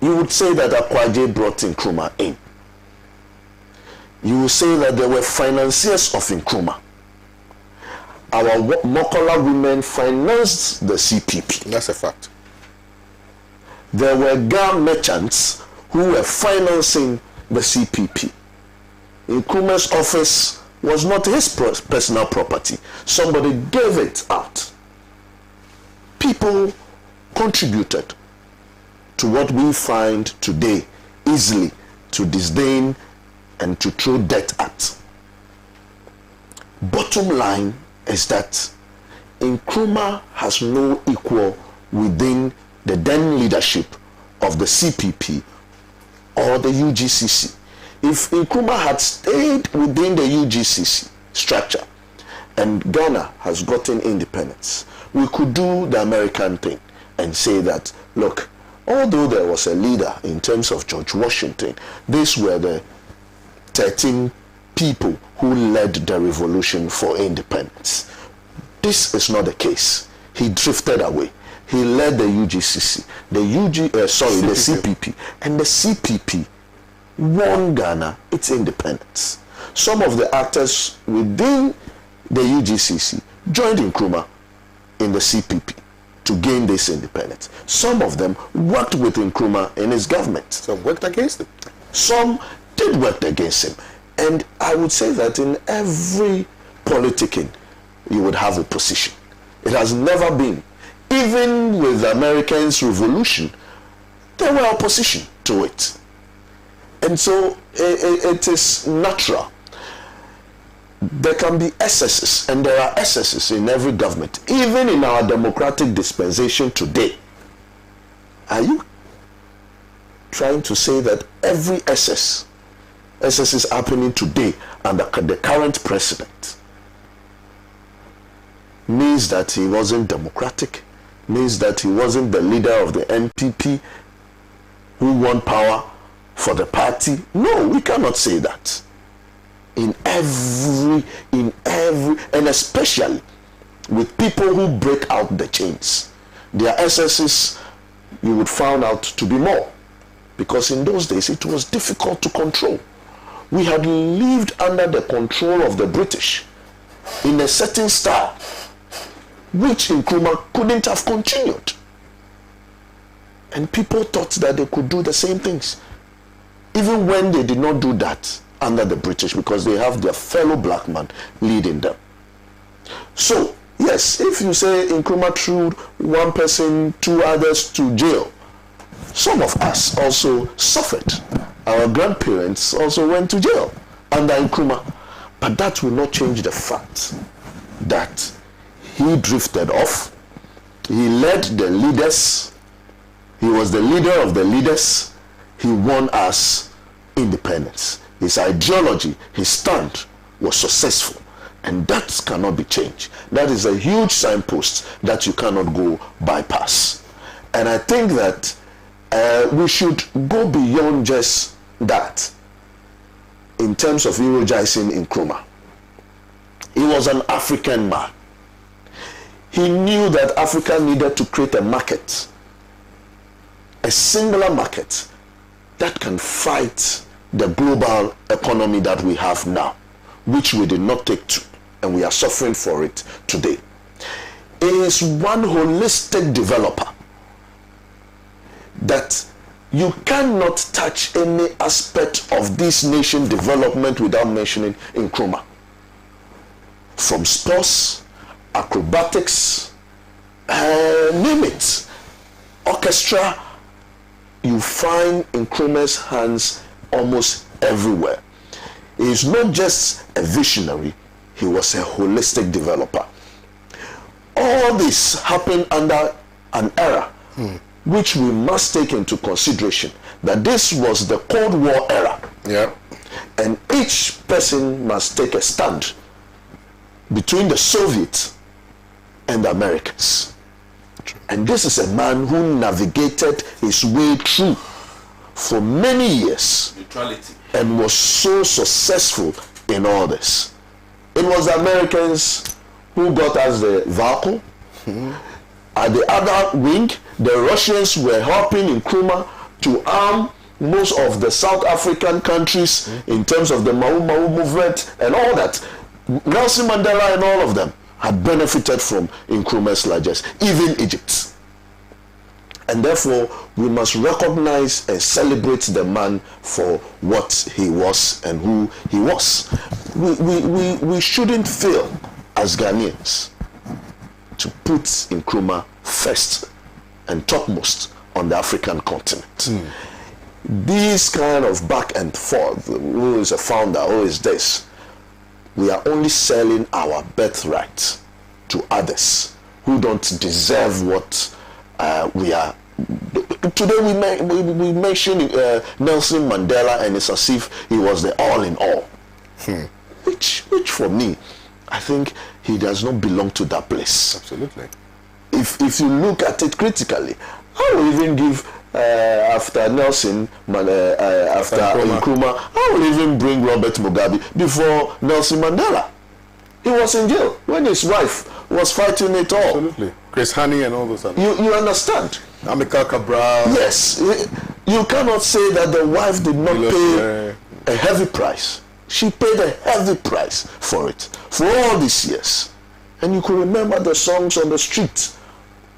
you would say that Akwaje brought Nkrumah in. You would say that there were financiers of Nkrumah. Our Mokola women financed the CPP. That's a fact. There were Ga merchants who were financing the CPP. Nkrumah's office was not his personal property. Somebody gave it out. People contributed to what we find today easily to disdain and to throw debt at. Bottom line is that Nkrumah has no equal within the then leadership of the CPP or the UGCC. If Nkrumah had stayed within the UGCC structure and Ghana has gotten independence, we could do the American thing and say that, look, although there was a leader in terms of George Washington, these were the 13 people who led the revolution for independence. This is not the case. He drifted away. He led the UGCC, the CPP, and the CPP won Ghana its independence. Some of the actors within the UGCC joined Nkrumah in the CPP to gain this independence. Some of them worked with Nkrumah in his government. Some worked against him. Some did work against him. And I would say that in every politicking, you would have opposition. It has never been. Even with the Americans' revolution, there were opposition to it. And so it is natural. There can be excesses, and there are excesses in every government. Even in our democratic dispensation today, are you trying to say that every excess is happening today under the current president means that he wasn't democratic, means that he wasn't the leader of the NPP who won power for the party? No, we cannot say that. In every, and especially with people who break out the chains, their excesses you would find out to be more, because in those days it was difficult to control. We had lived under the control of the British in a certain style, which Nkrumah couldn't have continued. And people thought that they could do the same things, even when they did not do that under the British, because they have their fellow black man leading them. So, yes, if you say Nkrumah threw one person, two others to jail, some of us also suffered. Our grandparents also went to jail under Nkrumah. But that will not change the fact that he drifted off. He led the leaders. He was the leader of the leaders. He won us independence. His ideology, his stand was successful. And that cannot be changed. That is a huge signpost that you cannot go bypass. And I think that we should go beyond just that in terms of eulogizing Nkrumah. He was an African man. He knew that Africa needed to create a market, a singular market that can fight the global economy that we have now, which we did not take to, and we are suffering for it today. He is one holistic developer that you cannot touch any aspect of this nation development without mentioning Nkrumah. From sports, acrobatics, name it, orchestra, you find Nkrumah's hands almost everywhere. He is not just a visionary, he was a holistic developer. All this happened under an era which we must take into consideration, that this was the Cold War era. Yeah. And each person must take a stand between the Soviets and the Americans. And this is a man who navigated his way through for many years. Neutrality. And was so successful in all this. It was the Americans who got us the Valco. At the other wing, the Russians were helping Nkrumah to arm most of the South African countries in terms of the Mau Mau movement and all that. Nelson Mandela and all of them had benefited from Nkrumah's largesse, even Egypt. And therefore, we must recognize and celebrate the man for what he was and who he was. We shouldn't fail as Ghanaians to put Nkrumah first and topmost on the African continent. These kind of back and forth, who is a founder, who is this, we are only selling our birthright to others who don't deserve what we are. Today we mention Nelson Mandela, and it's as if he was the all in all. Which for me, I think he does not belong to that place. Absolutely. If you look at it critically, I will even give after Nelson, after Nkrumah, I will even bring Robert Mugabe before Nelson Mandela. He was in jail when his wife was fighting it all. Absolutely. Chris Hani and all those others. You understand? Amilcar Cabral. Yes. You cannot say that the wife did not pay a heavy price. She paid a heavy price for it for all these years. And you could remember the songs on the streets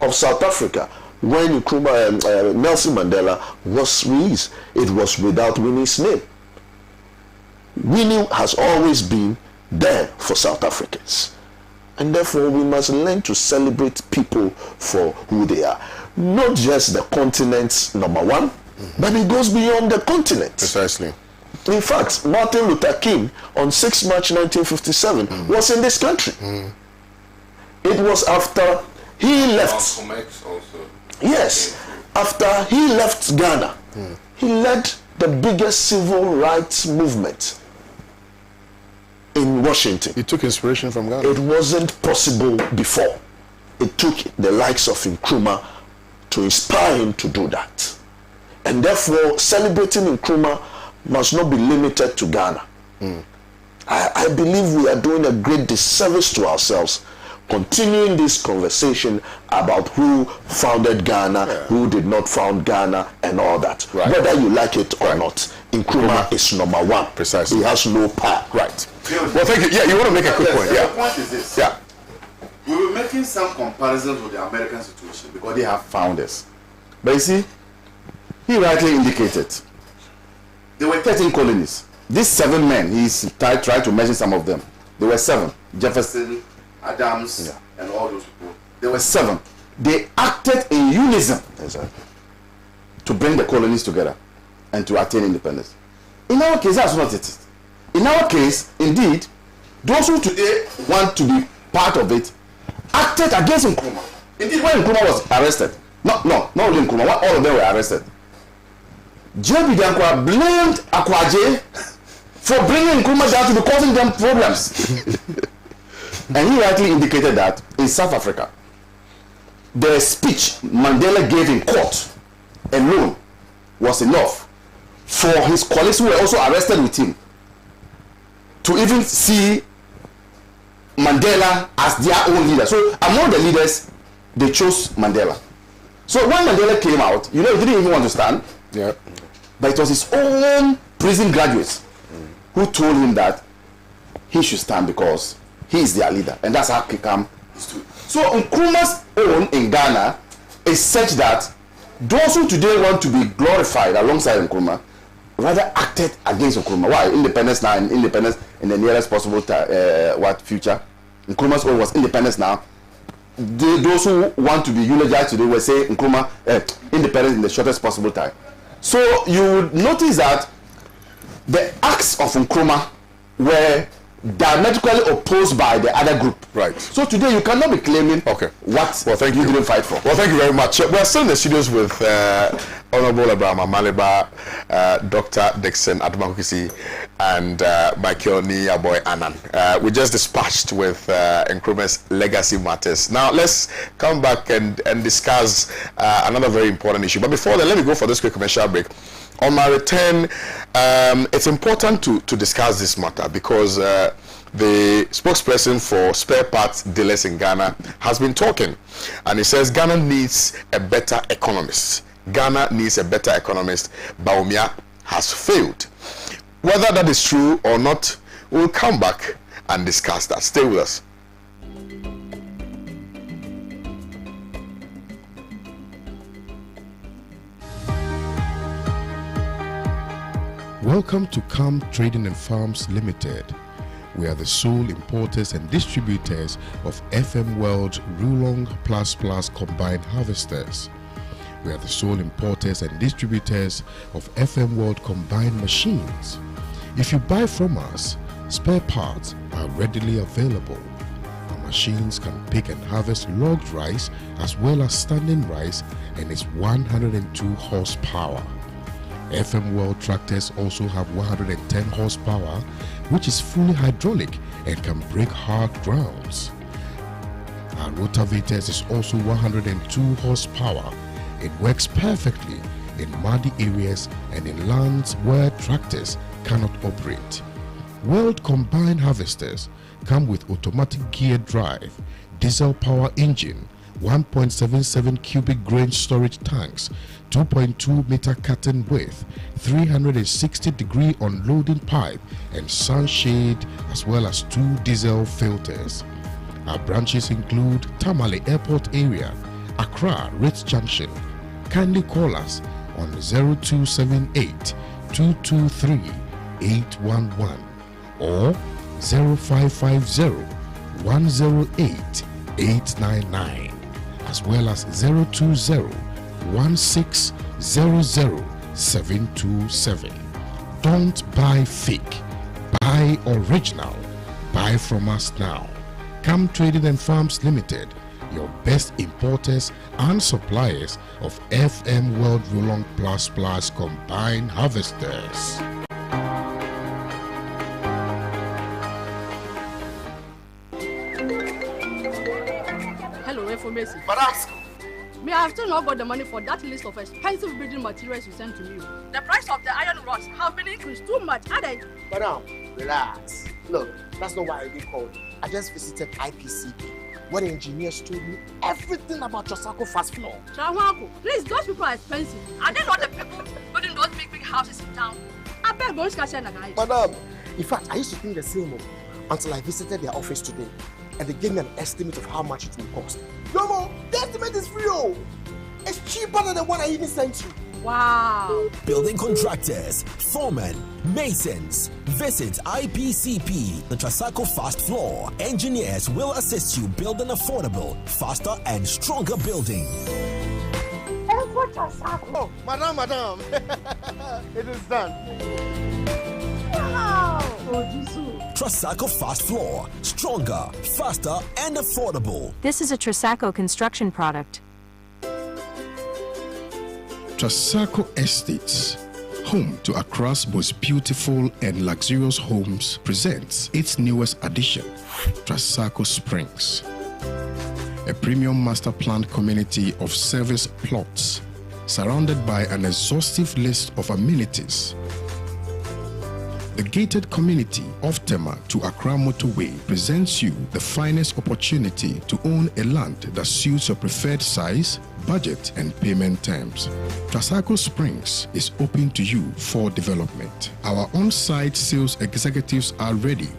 of South Africa when Nelson Mandela was released. It was without Winnie's name. Winnie has always been there for South Africans. And therefore we must learn to celebrate people for who they are. Not just the continent's number one, but it goes beyond the continent. Precisely. In fact, Martin Luther King on 6 March 1957 was in this country. It was after he left. Malcolm X also. Yes, after he left Ghana, he led the biggest civil rights movement in Washington. He took inspiration from Ghana. It wasn't possible before. It took the likes of Nkrumah to inspire him to do that. And therefore, celebrating Nkrumah must not be limited to Ghana. I believe we are doing a great disservice to ourselves continuing this conversation about who founded Ghana, who did not found Ghana, and all that. Whether you like it or not, Nkrumah is number one. Precisely. He has no power. Right. Well, thank you. Yeah, you want to make a quick point? The point is this. Yeah. We were making some comparisons with the American situation because they have founders. But you see, he rightly indicated there were 13 colonies. These 7 men, he's tried to mention some of them. There were 7. Jefferson, Adams, and all those people. There were 7. They acted in unison to bring the colonies together and to attain independence. In our case, that's not it. In our case, indeed, those who today want to be part of it acted against Nkrumah. Indeed, when Nkrumah was arrested, not only Nkrumah, when all of them were arrested, J.B. Dankwa blamed Akwaje for bringing Nkrumah down to be causing them problems. And he rightly indicated that in South Africa, the speech Mandela gave in court alone was enough for his colleagues who were also arrested with him to even see Mandela as their own leader. So among the leaders, they chose Mandela. So when Mandela came out, he didn't even want to stand. Yeah. But it was his own prison graduates who told him that he should stand because he is their leader. And that's how Kekam stood. So Nkrumah's own in Ghana is such that those who today want to be glorified alongside Nkrumah rather acted against Nkrumah. Why? Independence now and independence in the nearest possible future. Nkrumah's own was independence now. Those who want to be eulogized today will say Nkrumah independence in the shortest possible time. So you would notice that the acts of Nkrumah were diametrically opposed by the other group. Right. So today you cannot be claiming what thank you didn't fight for. Well, thank you very much. We're still in the studios with Honorable Abraham Amaliba, Dr. Dixon Adumakukisi, and Michael Niyaboy Annan. We just dispatched with Nkrumah's legacy matters. Now let's come back and discuss another very important issue. But before that, let me go for this quick commercial break. On my return, it's important to discuss this matter because the spokesperson for spare parts dealers in Ghana, has been talking, and he says Ghana needs a better economist. Ghana needs a better economist. Bawumia has failed. Whether that is true or not, we'll come back and discuss that. Stay with us. Welcome to CAM Trading and Farms Limited. We are the sole importers and distributors of FM World Rulong Plus Plus combined harvesters. We are the sole importers and distributors of FM World combined machines. If you buy from us, spare parts are readily available. Our machines can pick and harvest logged rice as well as standing rice and is 102 horsepower. FM World tractors also have 110 horsepower, which is fully hydraulic and can break hard grounds. Our rotavators is also 102 horsepower. It works perfectly in muddy areas and in lands where tractors cannot operate. World combined harvesters come with automatic gear drive, diesel power engine, 1.77 cubic grain storage tanks, 2.2 meter curtain width, 360-degree unloading pipe and sunshade, as well as 2 diesel filters. Our branches include Tamale Airport area, Accra Ritz Junction. Kindly call us on 0278 223 811 or 0550 108 899, as well as 020 1600 727. Don't buy fake, buy original. Buy from us now. CAM Trading and Farms Limited, your best importers and suppliers of FM World Rulong Plus Plus combined harvesters. Hello, information. Madam, Me, I have still not got the money for that list of expensive building materials you sent to me. The price of the iron rods have been increased too much. Madam, relax. Look, that's not why I did call. I just visited IPCP, where the engineers told me everything about Trasacco fast floor. Chawanko, please, those people are expensive. Are they not the people building those big houses in town? I beg those guys. Madam, in fact, I used to think the same until I visited their office today, and they gave me an estimate of how much it will cost. Yomo, the estimate is free. It's cheaper than the one I even sent you. Wow. Building contractors, foremen, masons. Visit IPCP, the Trasacco Fast Floor. Engineers will assist you build an affordable, faster and stronger building. Oh, madam. It is done. Wow. Oh, Jesus. Trasacco Fast Floor. Stronger, faster and affordable. This is a Trasacco construction product. Trasacco Estates, home to Accra's most beautiful and luxurious homes, presents its newest addition, Trasacco Springs, a premium master planned community of service plots surrounded by an exhaustive list of amenities. The gated community of Tema to Accra Motorway presents you the finest opportunity to own a land that suits your preferred size, budget and payment terms. Trasacco Springs is open to you for development. Our on-site sales executives are ready.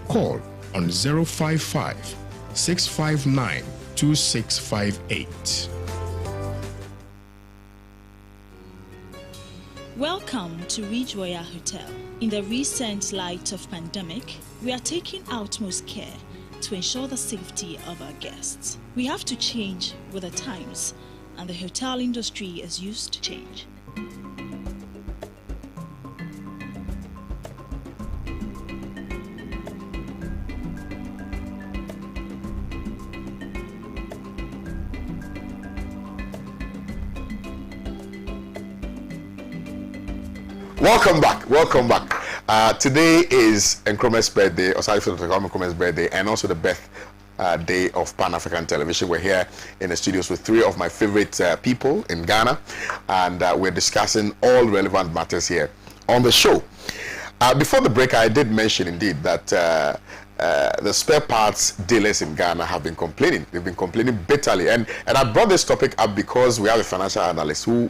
Call on 055 659 2658. Welcome to Ridge Royal Hotel. In the recent light of pandemic, we are taking utmost care to ensure the safety of our guests. We have to change with the times, and the hotel industry is used to change. Welcome back. Today is Nkrumah's birthday, Osai Nkrumah's birthday, and also the birthday of Pan-African Television. We're here in the studios with 3 of my favorite people in Ghana, and we're discussing all relevant matters here on the show. Before the break, I did mention indeed that the spare parts dealers in Ghana have been complaining. They've been complaining bitterly. And I brought this topic up because we have a financial analyst who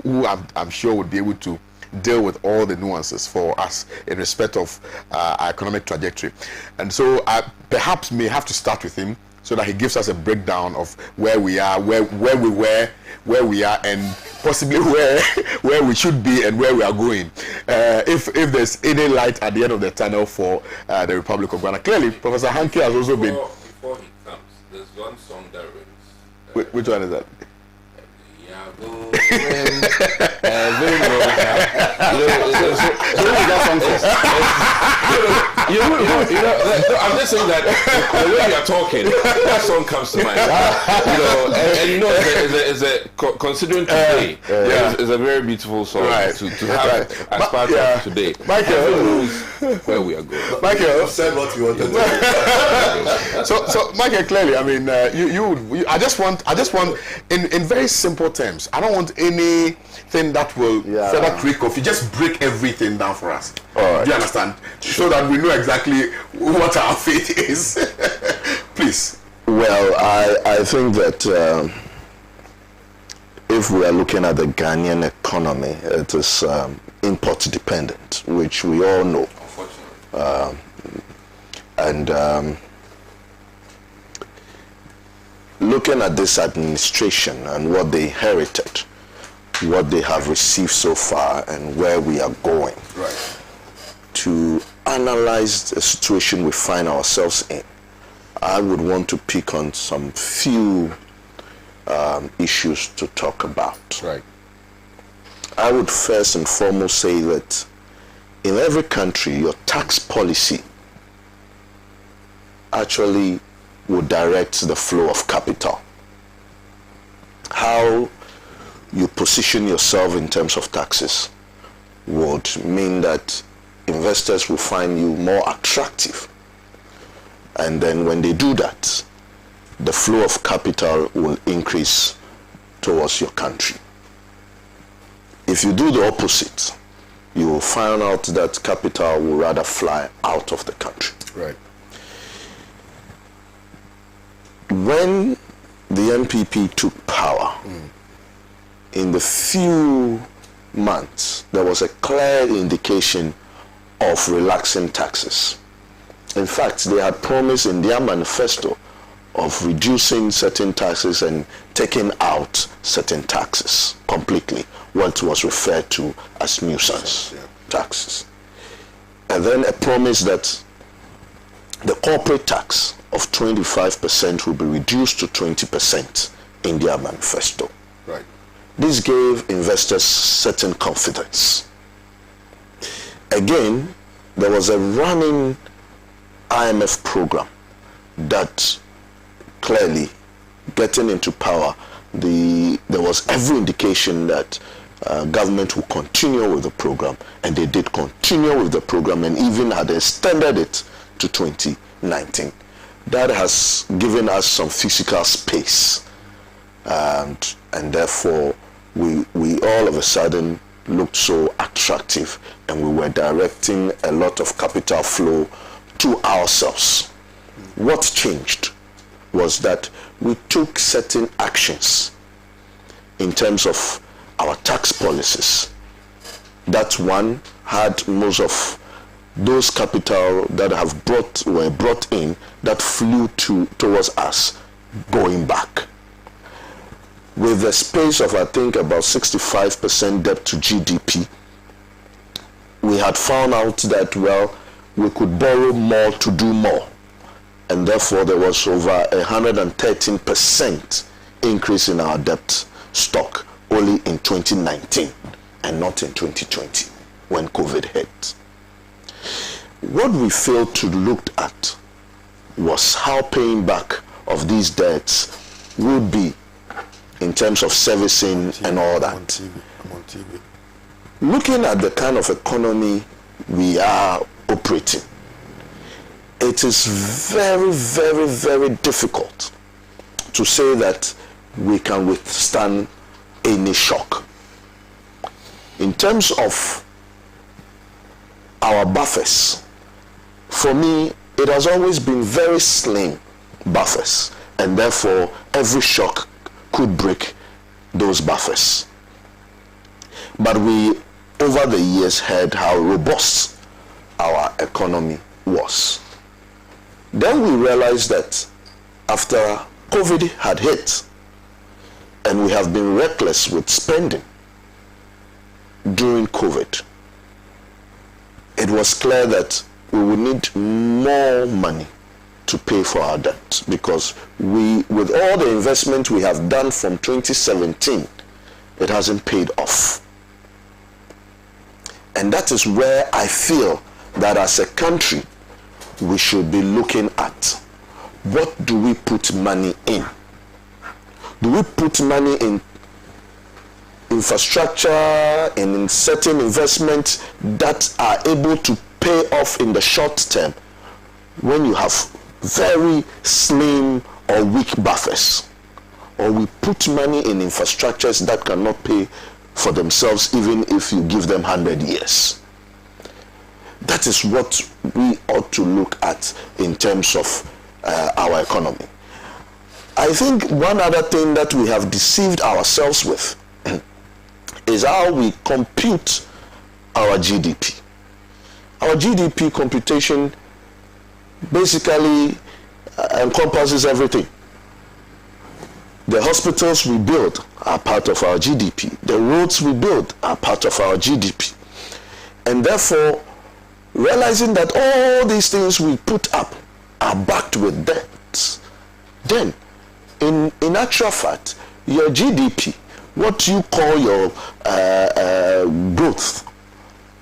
I'm sure would be able to deal with all the nuances for us in respect of our economic trajectory. And so I perhaps may have to start with him so that he gives us a breakdown of where we are, where we were, where we are, and possibly where we should be and where we are going. If there's any light at the end of the tunnel for the Republic of Ghana. Clearly, Professor Hankey has also been... Before he comes, there's one song that rings. Which one is that? I'm just saying that the way you're talking, that song comes to mind. Considering today, it's a very beautiful song to have as part of today. Michael knows where we are going. Michael said what you wanted to do. So Michael, clearly, I mean, I just want in very simple terms. I don't want anything that will further creak off. You just break everything down for us. Do you understand? So that we know exactly what our faith is. Please. Well, I think that if we are looking at the Ghanaian economy, it is import dependent, which we all know. Looking at this administration and what they inherited, what they have received so far, and where we are going, to analyze the situation we find ourselves in, I would want to pick on some few issues to talk about. I would first and foremost say that in every country, your tax policy actually would direct the flow of capital. How you position yourself in terms of taxes would mean that investors will find you more attractive. And then when they do that, the flow of capital will increase towards your country. If you do the opposite, you will find out that capital will rather fly out of the country. When the NPP took power, in the few months, there was a clear indication of relaxing taxes. In fact, they had promised in their manifesto of reducing certain taxes and taking out certain taxes completely, what was referred to as nuisance taxes. And then a promise that the corporate tax of 25% will be reduced to 20% in their manifesto. This gave investors certain confidence. Again, there was a running IMF program that clearly, getting into power, there was every indication that government will continue with the program, and they did continue with the program and even had extended it to 2019. That has given us some physical space, and therefore we all of a sudden looked so attractive, and we were directing a lot of capital flow to ourselves. What changed was that we took certain actions in terms of our tax policies. That one had most of those capital that were brought in that flew towards us going back. With the space of, I think, about 65% debt to GDP, we had found out that, well, we could borrow more to do more. And therefore, there was over 113% increase in our debt stock only in 2019 and not in 2020 when COVID hit. What we failed to look at was how paying back of these debts would be in terms of servicing and all that. I'm on TV. Looking at the kind of economy we are operating, it is very, very, very difficult to say that we can withstand any shock. In terms of our buffers, for me, it has always been very slim buffers, and therefore every shock could break those buffers. But we, over the years, heard how robust our economy was. Then we realized that after COVID had hit, and we have been reckless with spending during COVID, it was clear that we would need more money to pay for our debt, because with all the investment we have done from 2017, it hasn't paid off. And that is where I feel that as a country, we should be looking at, what do we put money in? Do we put money in infrastructure and in certain investments that are able to pay off in the short term when you have very slim or weak buffers? Or we put money in infrastructures that cannot pay for themselves even if you give them 100 years? That is what we ought to look at in terms of our economy. I think one other thing that we have deceived ourselves with is how we compute our GDP. Our GDP computation basically encompasses everything. The hospitals we build are part of our GDP. The roads we build are part of our GDP. And therefore, realizing that all these things we put up are backed with debt, then in actual fact, your GDP, what you call your growth,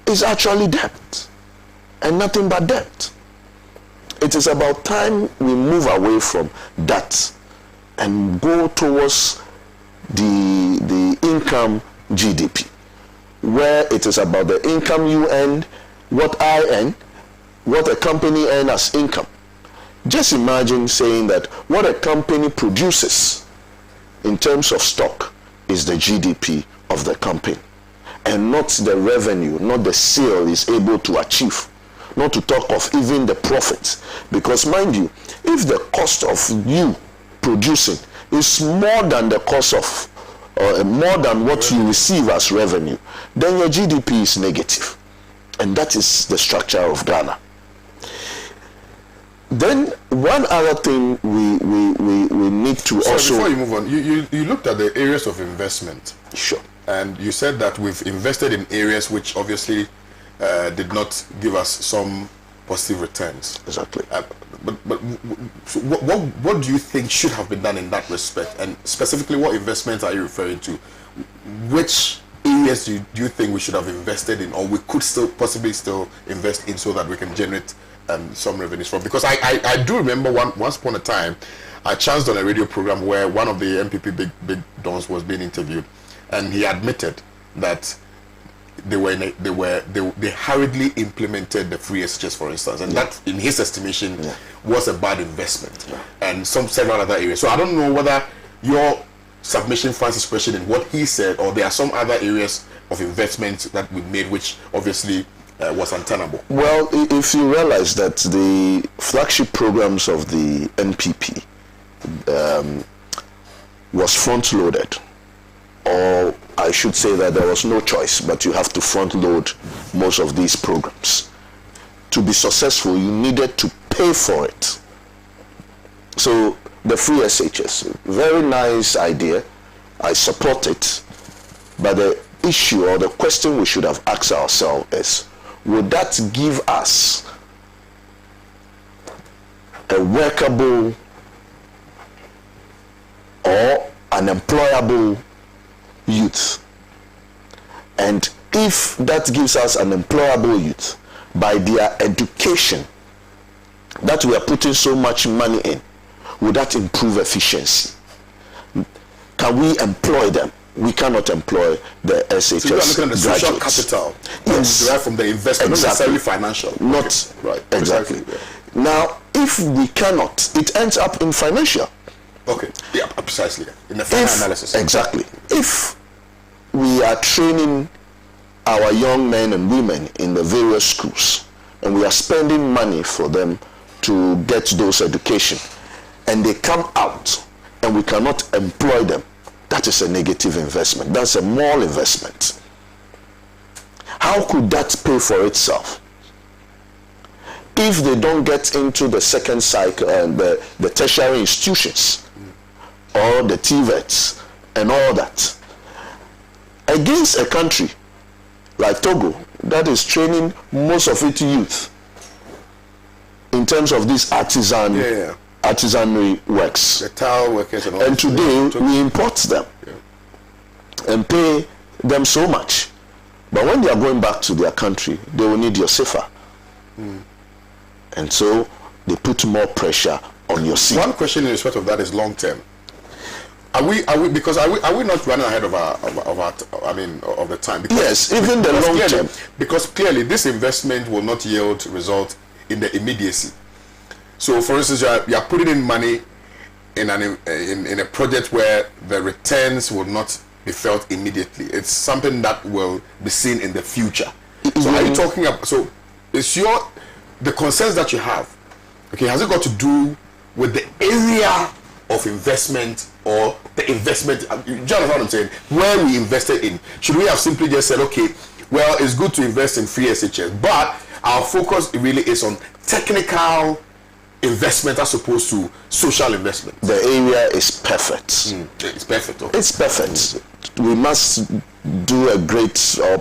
is actually debt, and nothing but debt. It is about time we move away from that and go towards the income GDP, where it is about the income you earn, what I earn, what a company earns as income. Just imagine saying that what a company produces in terms of stock is the GDP of the company, and not the revenue, not the sale is able to achieve, not to talk of even the profits. Because mind you, if the cost of you producing is more than the cost of, more than what you receive as revenue, then your GDP is negative. And that is the structure of Ghana. Then one other thing we need to also... Before you move on, you looked at the areas of investment. Sure. And you said that we've invested in areas which obviously did not give us some positive returns. Exactly. So what do you think should have been done in that respect? And specifically, what investments are you referring to? Which areas do you think we should have invested in, or we could possibly still invest in, so that we can generate some revenues from? Because I do remember once upon a time, I chanced on a radio program where one of the MPP big dons was being interviewed, and he admitted that they hurriedly implemented the free SHS, for instance, and that, in his estimation, was a bad investment, and several other areas. So I don't know whether your submission finds expression in what he said, or there are some other areas of investment that we made which obviously was untenable. Well, if you realize that the flagship programs of the NPP was front-loaded, or I should say that there was no choice, but you have to front-load most of these programs. To be successful, you needed to pay for it. So the free SHS, very nice idea, I support it, but the issue or the question we should have asked ourselves is, would that give us a workable or an employable youth? And if that gives us an employable youth, by their education that we are putting so much money in, would that improve efficiency? Can we employ them? We cannot employ the SHS. So you are looking at the social graduates. capital Yes. derived from the investment, not necessarily financial. Not Okay. Right. exactly. Precisely. Now, if we cannot, it ends up in financial. Okay. Yeah, precisely. In the final analysis. Exactly. If we are training our young men and women in the various schools, and we are spending money for them to get those education, and they come out and we cannot employ them, that is a negative investment. That's a moral investment. How could that pay for itself? If they don't get into the second cycle and the tertiary institutions or the TVETs and all that, against a country like Togo that is training most of its youth in terms of these artisanry works, the tile workers and all. And today we import them and pay them so much, but when they are going back to their country, they will need your CFA. And so they put more pressure on your seat. One question in respect of that is long term. Are we not running ahead of the time? Because, yes, even the long term. Because clearly this investment will not yield result in the immediacy. So, for instance, you are putting in money in a project where the returns will not be felt immediately. It's something that will be seen in the future. So, are you talking about? So, is the concerns that you have? Okay, has it got to do with the area of investment or the investment? You understand what I'm saying? Where we invested in? Should we have simply just said, okay, well, it's good to invest in free SHS, but our focus really is on technical investment as opposed to social investment? The area is perfect. It's perfect. Okay. It's perfect. We must do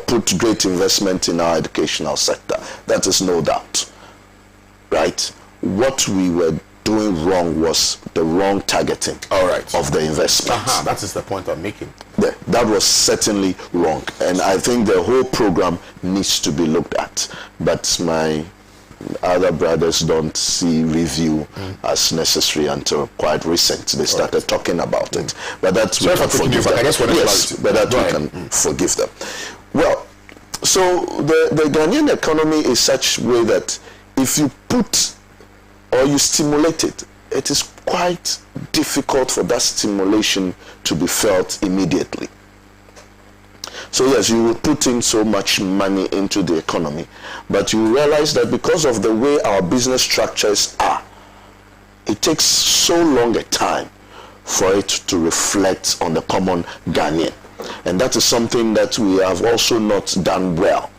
put great investment in our educational sector. That is no doubt. Right? What we were doing wrong was the wrong targeting of the investment. That is the point I'm making. That was certainly wrong, and I think the whole program needs to be looked at. But my other brothers don't see review as necessary until quite recent. They started talking about it, but that's we can forgive them. But that we can forgive them. Well, so the Ghanaian economy is such a way that if you put or you stimulate it, it is quite difficult for that stimulation to be felt immediately. So yes, you will put in so much money into the economy, but you realize that because of the way our business structures are, it takes so long a time for it to reflect on the common Ghanaian. And that is something that we have also not done well.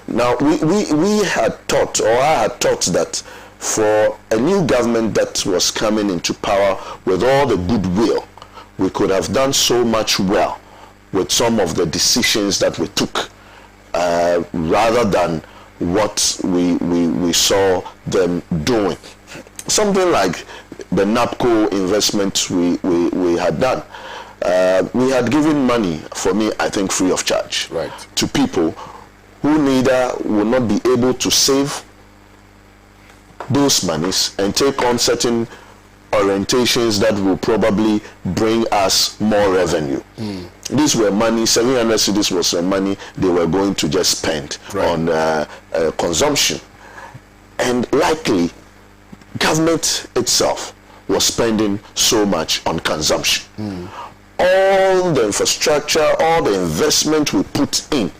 Now, we had thought, or I had thought that for a new government that was coming into power with all the goodwill, we could have done so much well with some of the decisions that we took, rather than what we saw them doing. Something like the NAPCO investment we had done. We had given money, for me, I think free of charge, to people who neither will not be able to save those monies and take on certain orientations that will probably bring us more revenue. These were money, 700 cedis was money they were going to just spend on consumption. And likely, government itself was spending so much on consumption. All the infrastructure, all the investment we put in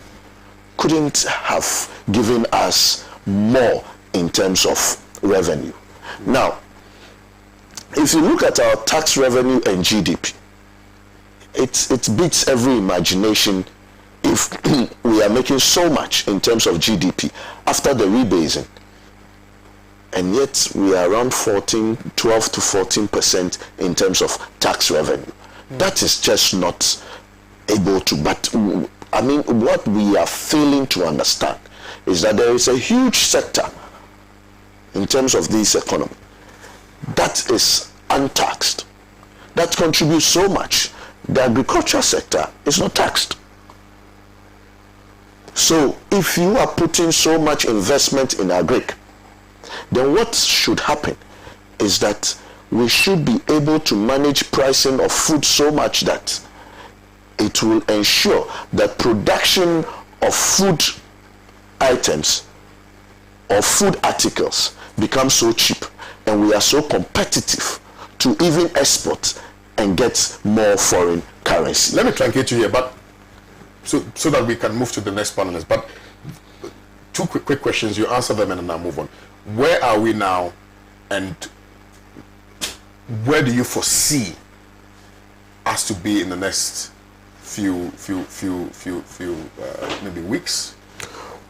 couldn't have given us more in terms of revenue. Now, if you look at our tax revenue and GDP, it beats every imagination if we are making so much in terms of GDP after the rebasing. And yet we are around 12 to 14% in terms of tax revenue. That is just not able to, but I mean, what we are failing to understand is that there is a huge sector in terms of this economy that is untaxed, that contributes so much. The agricultural sector is not taxed. So if you are putting so much investment in agric, then what should happen is that we should be able to manage pricing of food so much that it will ensure that production of food items or food articles becomes so cheap and we are so competitive to even export and get more foreign currency. Let me truncate you here, but so that we can move to the next panelist. But two quick questions, you answer them and then I'll move on. Where are we now And where do you foresee us to be in the next few maybe weeks?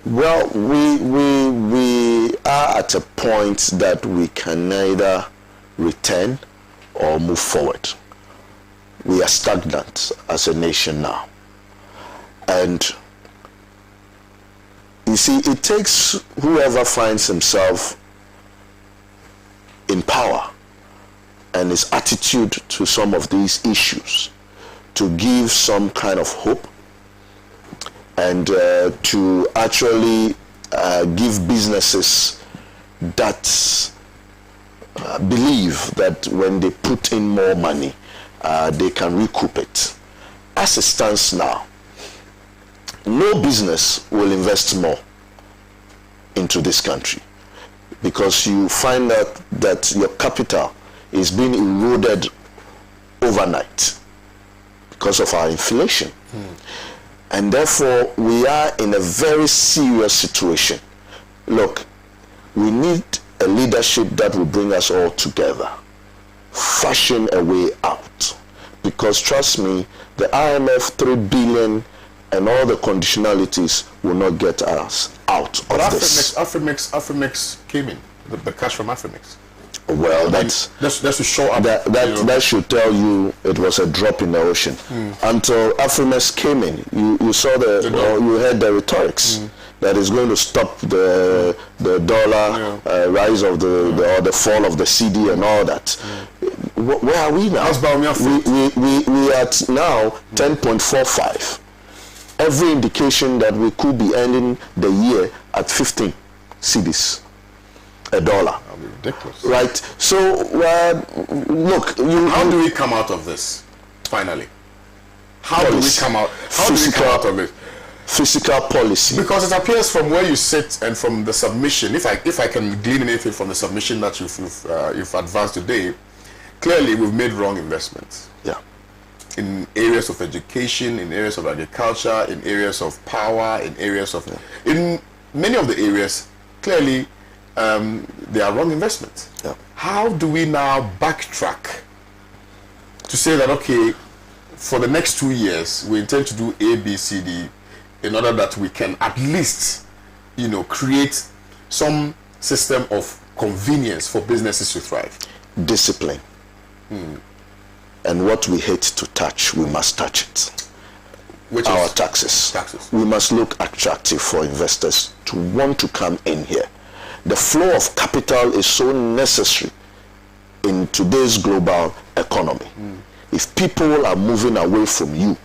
Well, we are at a point that we can neither return or move forward. We are stagnant as a nation now. And you see, it takes whoever finds himself in power and his attitude to some of these issues to give some kind of hope and to actually give businesses that believe that when they put in more money, they can recoup it. As it stands now, no business will invest more into this country because you find out that your capital is being eroded overnight because of our inflation. And therefore, we are in a very serious situation. Look, we need a leadership that will bring us all together, fashion a way out. Because trust me, the IMF 3 billion and all the conditionalities will not get us out of this. Afrimix came in, the cash from Afrimix. Well, that's to show up. That should tell you it was a drop in the ocean. Until Afrimix came in, you saw you heard the rhetorics that is going to stop the dollar rise of the fall of the CD and all that. Where are we now? We are at now 10.45. Every indication that we could be ending the year at 15 cedis a dollar. Ridiculous. Right. So look, how do we come out of this finally? How do we come out of it? Fiscal policy. Because it appears from where you sit and from the submission, if I can glean anything from the submission that you've advanced today, clearly we've made wrong investments. Yeah. In areas of education, in areas of agriculture, in areas of power, in areas of in many of the areas, clearly they are wrong investments. Yeah. How do we now backtrack to say that, okay, for the next 2 years we intend to do A, B, C, D, in order that we can at least, create some system of convenience for businesses to thrive? Discipline. And what we hate to touch, we must touch it. Which our is taxes. We must look attractive for investors to want to come in here. The flow of capital is so necessary in today's global economy. If people are moving away from you,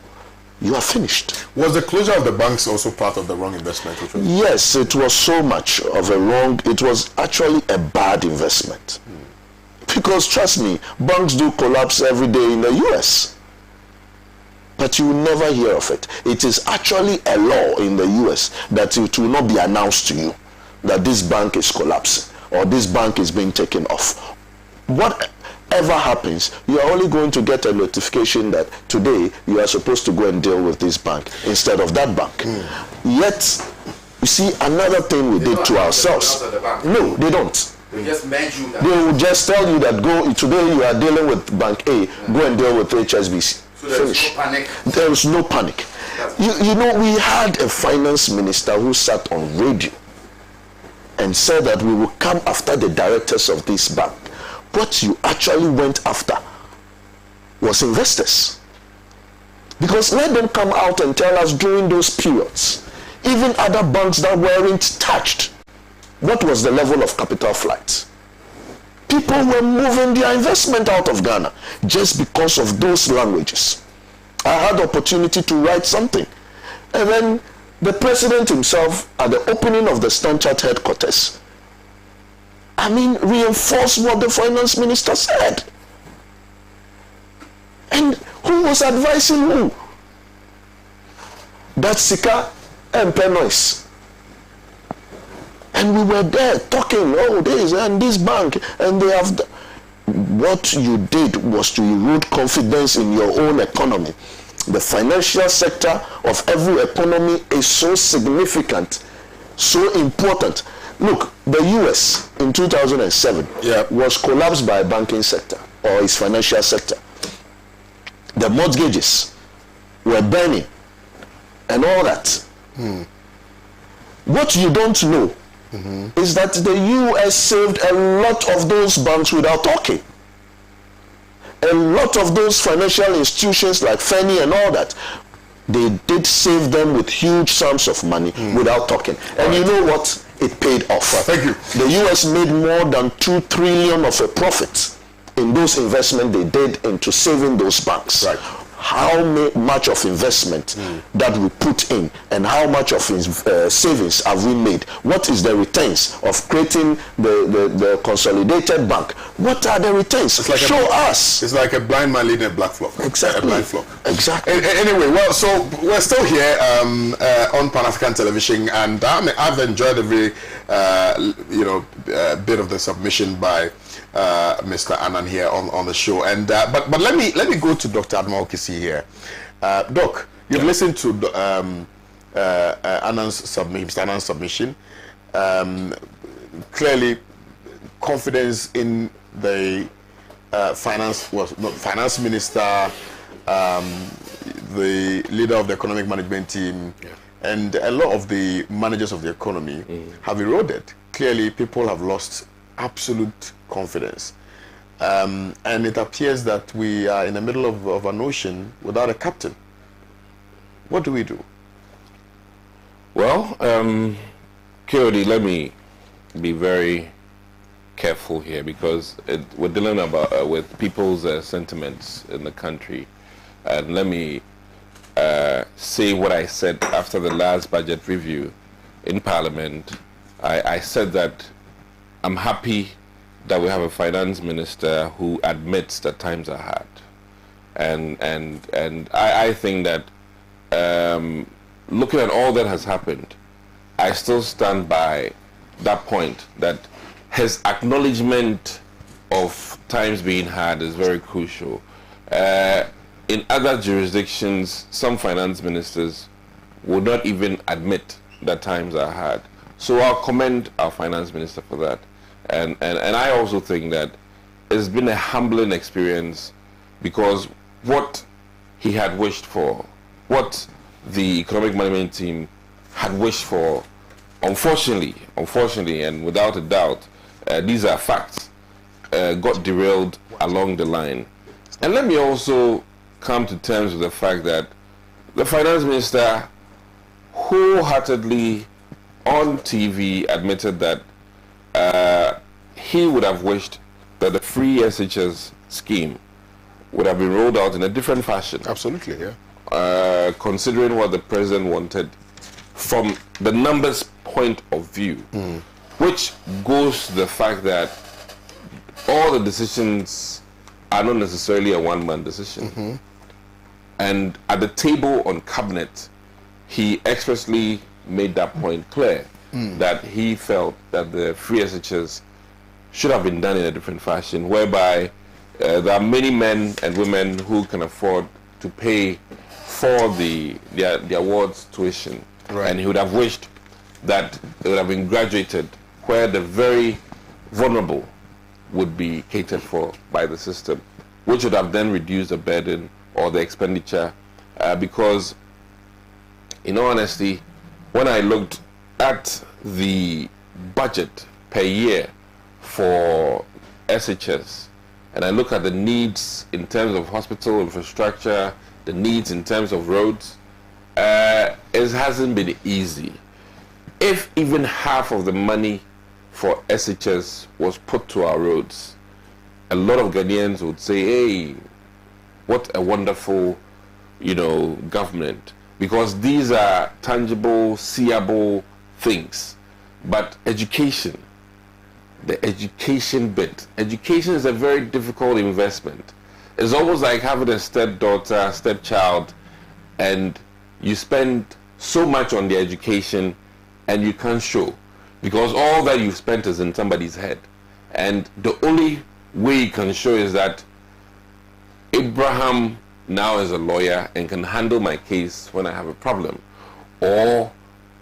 you are finished. Was the closure of the banks also part of the wrong investment? Yes, it was so much of a wrong, it was actually a bad investment. Because trust me, banks do collapse every day in the US. But you will never hear of it. It is actually a law in the US that it will not be announced to you that this bank is collapsing or this bank is being taken off. Whatever happens, you are only going to get a notification that today you are supposed to go and deal with this bank instead of that bank. Yet, you see, another thing we did to ourselves. No, they don't. They just meant you that. They will just tell you that today you are dealing with Bank A, go and deal with HSBC. So there is no panic. There is no panic. You know, we had a finance minister who sat on radio and said that we will come after the directors of this bank. What you actually went after was investors. Because let them come out and tell us during those periods, even other banks that weren't touched, what was the level of capital flight? People were moving their investment out of Ghana just because of those languages. I had the opportunity to write something. And then the president himself, at the opening of the Stanchart headquarters, reinforced what the finance minister said. And who was advising who? That's Sika and Penois. And we were there talking, this and this bank, and they have... What you did was to erode confidence in your own economy. The financial sector of every economy is so significant, so important. Look, the US in 2007 was collapsed by the banking sector or its financial sector. The mortgages were burning and all that. What you don't know is that the US saved a lot of those banks without talking. A lot of those financial institutions like Fannie and all that, they did save them with huge sums of money without talking. And you know what? It paid off. Well, thank you. The US made more than $2 trillion of a profit in those investments they did into saving those banks. Right. How much of investment that we put in and how much of savings have we made? What is the returns of creating the consolidated bank? What are the returns? It's like Show us. It's like a blind man leading a black flock. Exactly. A blind flock. Exactly. Anyway, well, so we're still here on Pan-African Television, and I've enjoyed every bit of the submission by Mr. Annan here on the show, and but let me go to Dr. Adama Okisi here. Doc, you've listened to Mr. Annan's submission. Clearly, confidence in the finance minister, the leader of the economic management team, and a lot of the managers of the economy have eroded. Clearly, people have lost absolute confidence. And it appears that we are in the middle of an ocean without a captain. What do we do? Well, Kirodi, let me be very careful here, because we're dealing with people's sentiments in the country. And let me say what I said after the last budget review in Parliament. I said that I'm happy that we have a finance minister who admits that times are hard, and I think that looking at all that has happened, I still stand by that point that his acknowledgement of times being hard is very crucial. In other jurisdictions, some finance ministers would not even admit that times are hard. So I'll commend our finance minister for that. And I also think that it's been a humbling experience, because what he had wished for, what the economic management team had wished for, unfortunately, and without a doubt, these are facts, got derailed along the line. And let me also come to terms with the fact that the finance minister wholeheartedly on TV admitted that he would have wished that the free SHS scheme would have been rolled out in a different fashion. Absolutely, yeah. Considering what the president wanted from the numbers point of view, which goes to the fact that all the decisions are not necessarily a one-man decision. And at the table on cabinet, he expressly made that point clear, that he felt that the free SHS should have been done in a different fashion, whereby there are many men and women who can afford to pay for the awards tuition. Right. And he would have wished that it would have been graduated where the very vulnerable would be catered for by the system, which would have then reduced the burden or the expenditure, because in all honesty, when I looked at the budget per year for SHS, and I look at the needs in terms of hospital infrastructure, the needs in terms of roads, it hasn't been easy. If even half of the money for SHS was put to our roads, a lot of Ghanaians would say, hey, what a wonderful, government. Because these are tangible, seeable things. But education, the education bit. Education is a very difficult investment. It's almost like having a stepdaughter, stepchild, and you spend so much on the education and you can't show, because all that you've spent is in somebody's head. And the only way you can show is that Abraham now is a lawyer and can handle my case when I have a problem, or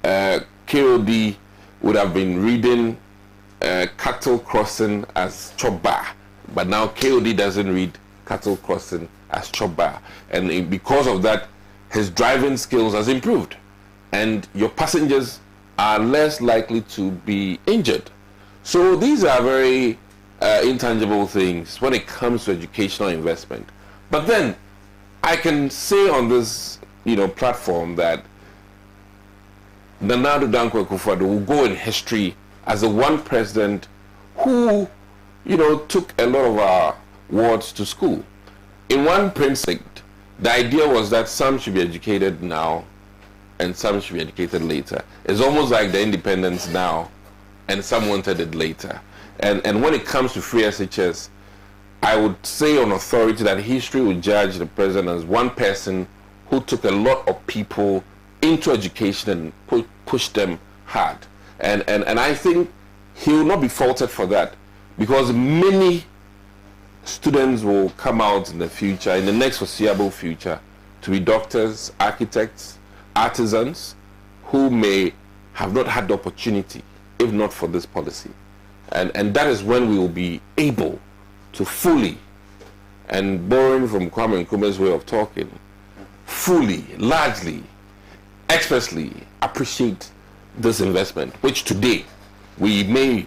KOD would have been reading cattle crossing as Choba, but now KOD doesn't read cattle crossing as Choba, and because of that, his driving skills has improved, and your passengers are less likely to be injured. So these are very intangible things when it comes to educational investment. But then I can say on this, platform that Nana Addo Dankwa Akufo-Addo will go in history as the one president who, took a lot of our wards to school. In one precinct, the idea was that some should be educated now and some should be educated later. It's almost like the independence now, and some wanted it later. And when it comes to free SHS, I would say on authority that history would judge the president as one person who took a lot of people into education and pushed them hard. And I think he will not be faulted for that, because many students will come out in the future, in the next foreseeable future, to be doctors, architects, artisans, who may have not had the opportunity if not for this policy. And that is when we will be able to fully, and borrowing from Kwame Nkrumah's way of talking, fully, largely, expressly appreciate this investment, which today we may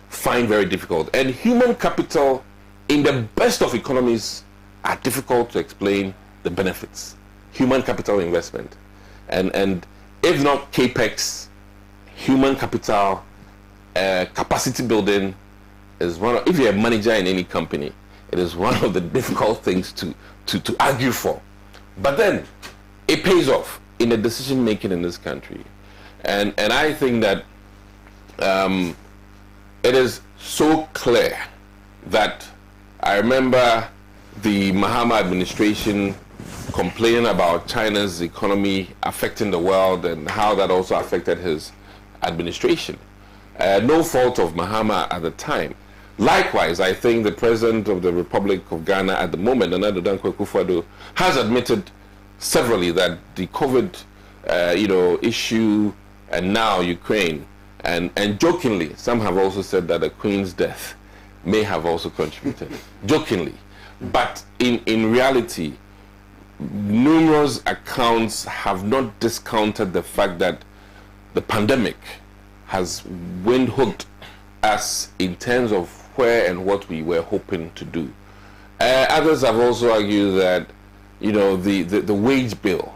find very difficult. And human capital in the best of economies are difficult to explain the benefits. Human capital investment. And if not CAPEX, human capital, capacity building is one of, if you're a manager in any company, it is one of the difficult things to argue for. But then it pays off in the decision making in this country. And I think that it is so clear that I remember the Mahama administration complaining about China's economy affecting the world and how that also affected his administration. No fault of Mahama at the time. Likewise, I think the President of the Republic of Ghana at the moment, Nana Addo Dankwa Akufo-Addo, has admitted severally that the COVID issue, and now Ukraine, and jokingly, some have also said that the Queen's death may have also contributed, jokingly. But in reality, numerous accounts have not discounted the fact that the pandemic has windhooked us in terms of where and what we were hoping to do. Others have also argued that, the wage bill,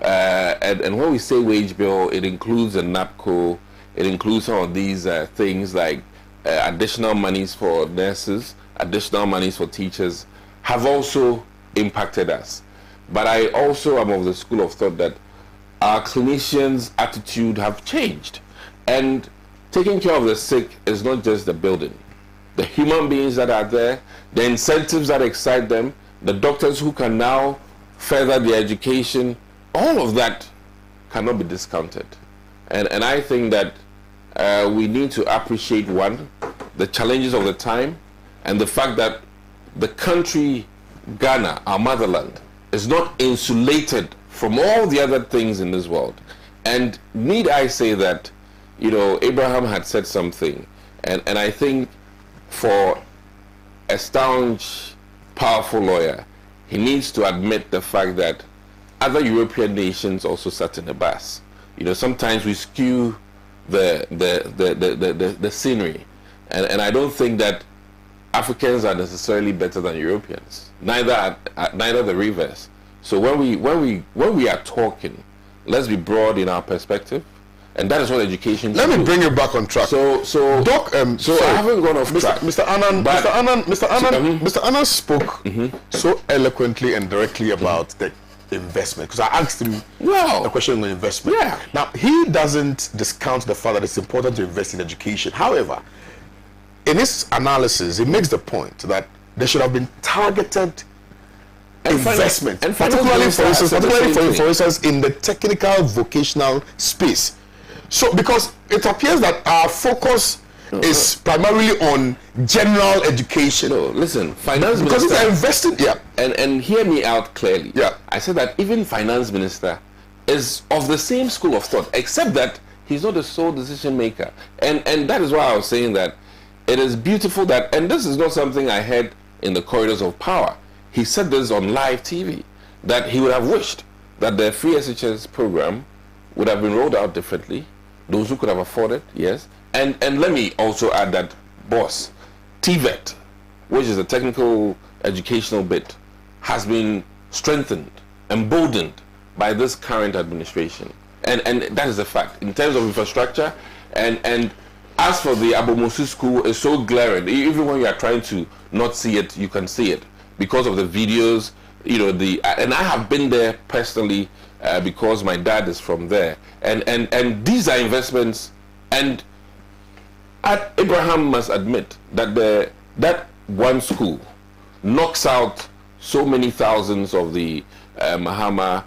and when we say wage bill, it includes a NAPCO, it includes some of these things like additional monies for nurses, additional monies for teachers, have also impacted us. But I also am of the school of thought that our clinicians' attitude have changed. And taking care of the sick is not just the building. The human beings that are there, the incentives that excite them, the doctors who can now further their education, all of that cannot be discounted. And I think that we need to appreciate, one, the challenges of the time, and the fact that the country, Ghana, our motherland, is not insulated from all the other things in this world. And need I say that, Abraham had said something, and I think for a staunch, powerful lawyer, he needs to admit the fact that other European nations also sat in the bus. Sometimes we skew the scenery, and I don't think that Africans are necessarily better than Europeans. Neither the reverse. So when we are talking, let's be broad in our perspective, and that is what education. Let me bring you back on track. So Doc, I haven't gone off track. Mr. Annan spoke so eloquently and directly about the investment, because I asked him a question on investment. Yeah. Now, he doesn't discount the fact that it's important to invest in education. However, in his analysis, he makes the point that there should have been targeted investment, particularly for instance, in the technical vocational space. So, because it appears that our focus is primarily on general education. No, listen, finance because minister, it's invested, and hear me out clearly. Yeah. I said that even finance minister is of the same school of thought, except that He's not the sole decision maker. And that is why I was saying that it is beautiful that, and this is not something I heard in the corridors of power. He said this on live TV, that he would have wished that the free SHS program would have been rolled out differently. Those who could have afforded, yes. And let me also add that, boss, TVET, which is a technical educational bit, has been strengthened, emboldened by this current administration. And that is a fact. In terms of infrastructure, and as for the Abomosu school, it's so glaring. Even when you are trying to not see it, you can see it because of the videos. You know, and I have been there personally because my dad is from there. And these are investments. And Abraham must admit that that one school knocks out so many thousands of the Mahama,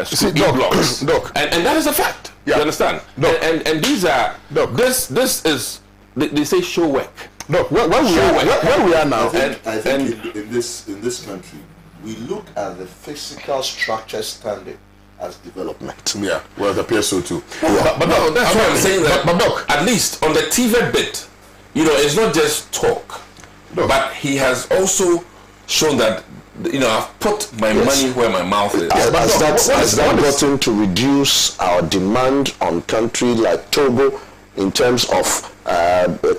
school blocks. And that is a fact. Yeah. You understand? And these are this is they say show work. Look, where we are now. I think in this country, we look at the physical structure standing as development. Yeah, well, it appears so too. Yeah. But that's why I'm saying that. But look, at least on the TV bit, it's not just talk. But he has also shown that, I've put my money where my mouth is. Has that gotten to reduce our demand on country like Togo in terms of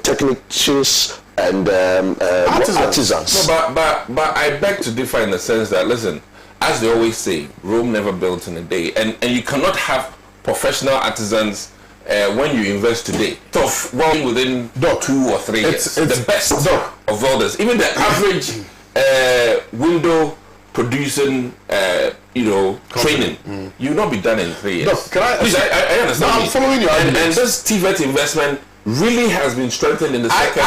technicians and artisans? No, but I beg to differ in the sense that, listen, as they always say, Rome never built in a day, and you cannot have professional artisans when you invest today. Tough, within 2 or 3 years. The best of all this. Even the average window producing, training, you will not be done in 3 years. Look, I understand. No, I'm following you. And this TVET investment really has been strengthened in the second.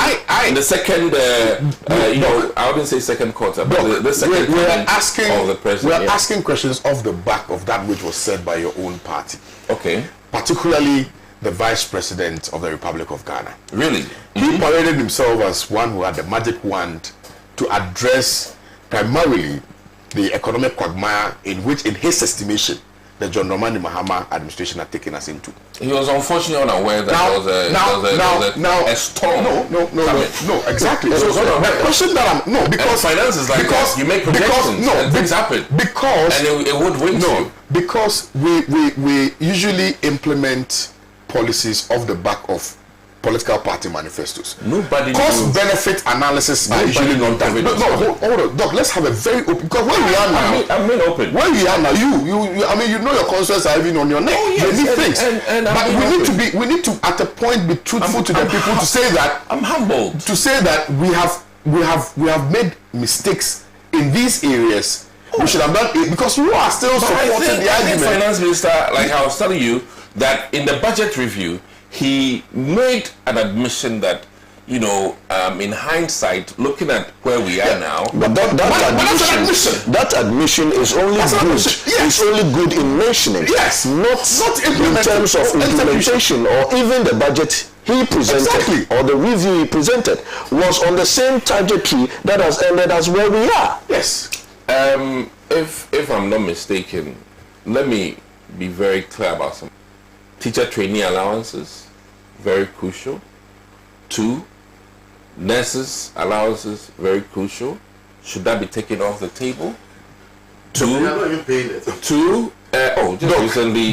I wouldn't say second quarter, but the second we are asking of the president. We are asking questions off the back of that which was said by your own party. Okay. Particularly the Vice President of the Republic of Ghana. Really? He paraded himself as one who had the magic wand to address primarily the economic quagmire in which, in his estimation, the John Dramani Mahama administration had taken us into. He was unfortunately unaware that there was a storm. No, exactly. So the question that because finance is like because you make projections and things happen. Because and it would win you. Because we usually implement policies off the back of political party manifestos. Cost benefit analysis are usually not done. Hold on, Doc. Let's have a very open. Because where we are now, I'm being open. Where we are now, your concerns are even on your neck. They need things. But we need to at a point be truthful to the people to say that I'm humbled. To say that we have made mistakes in these areas. We should have done it because you are still supporting the argument. Finance Minister, like I was telling you, that in the budget review, he made an admission that, in hindsight, looking at where we are now. But that admission is only good. It's only good in mentioning. Yes. Not in terms of implementation or even the budget he presented or the review he presented was on the same trajectory that has ended as where we are. Yes. If I'm not mistaken, let me be very clear about something. Teacher trainee allowances, very crucial. 2, nurses allowances, very crucial. Should that be taken off the table? 2, we are not even paying it. 2, just recently,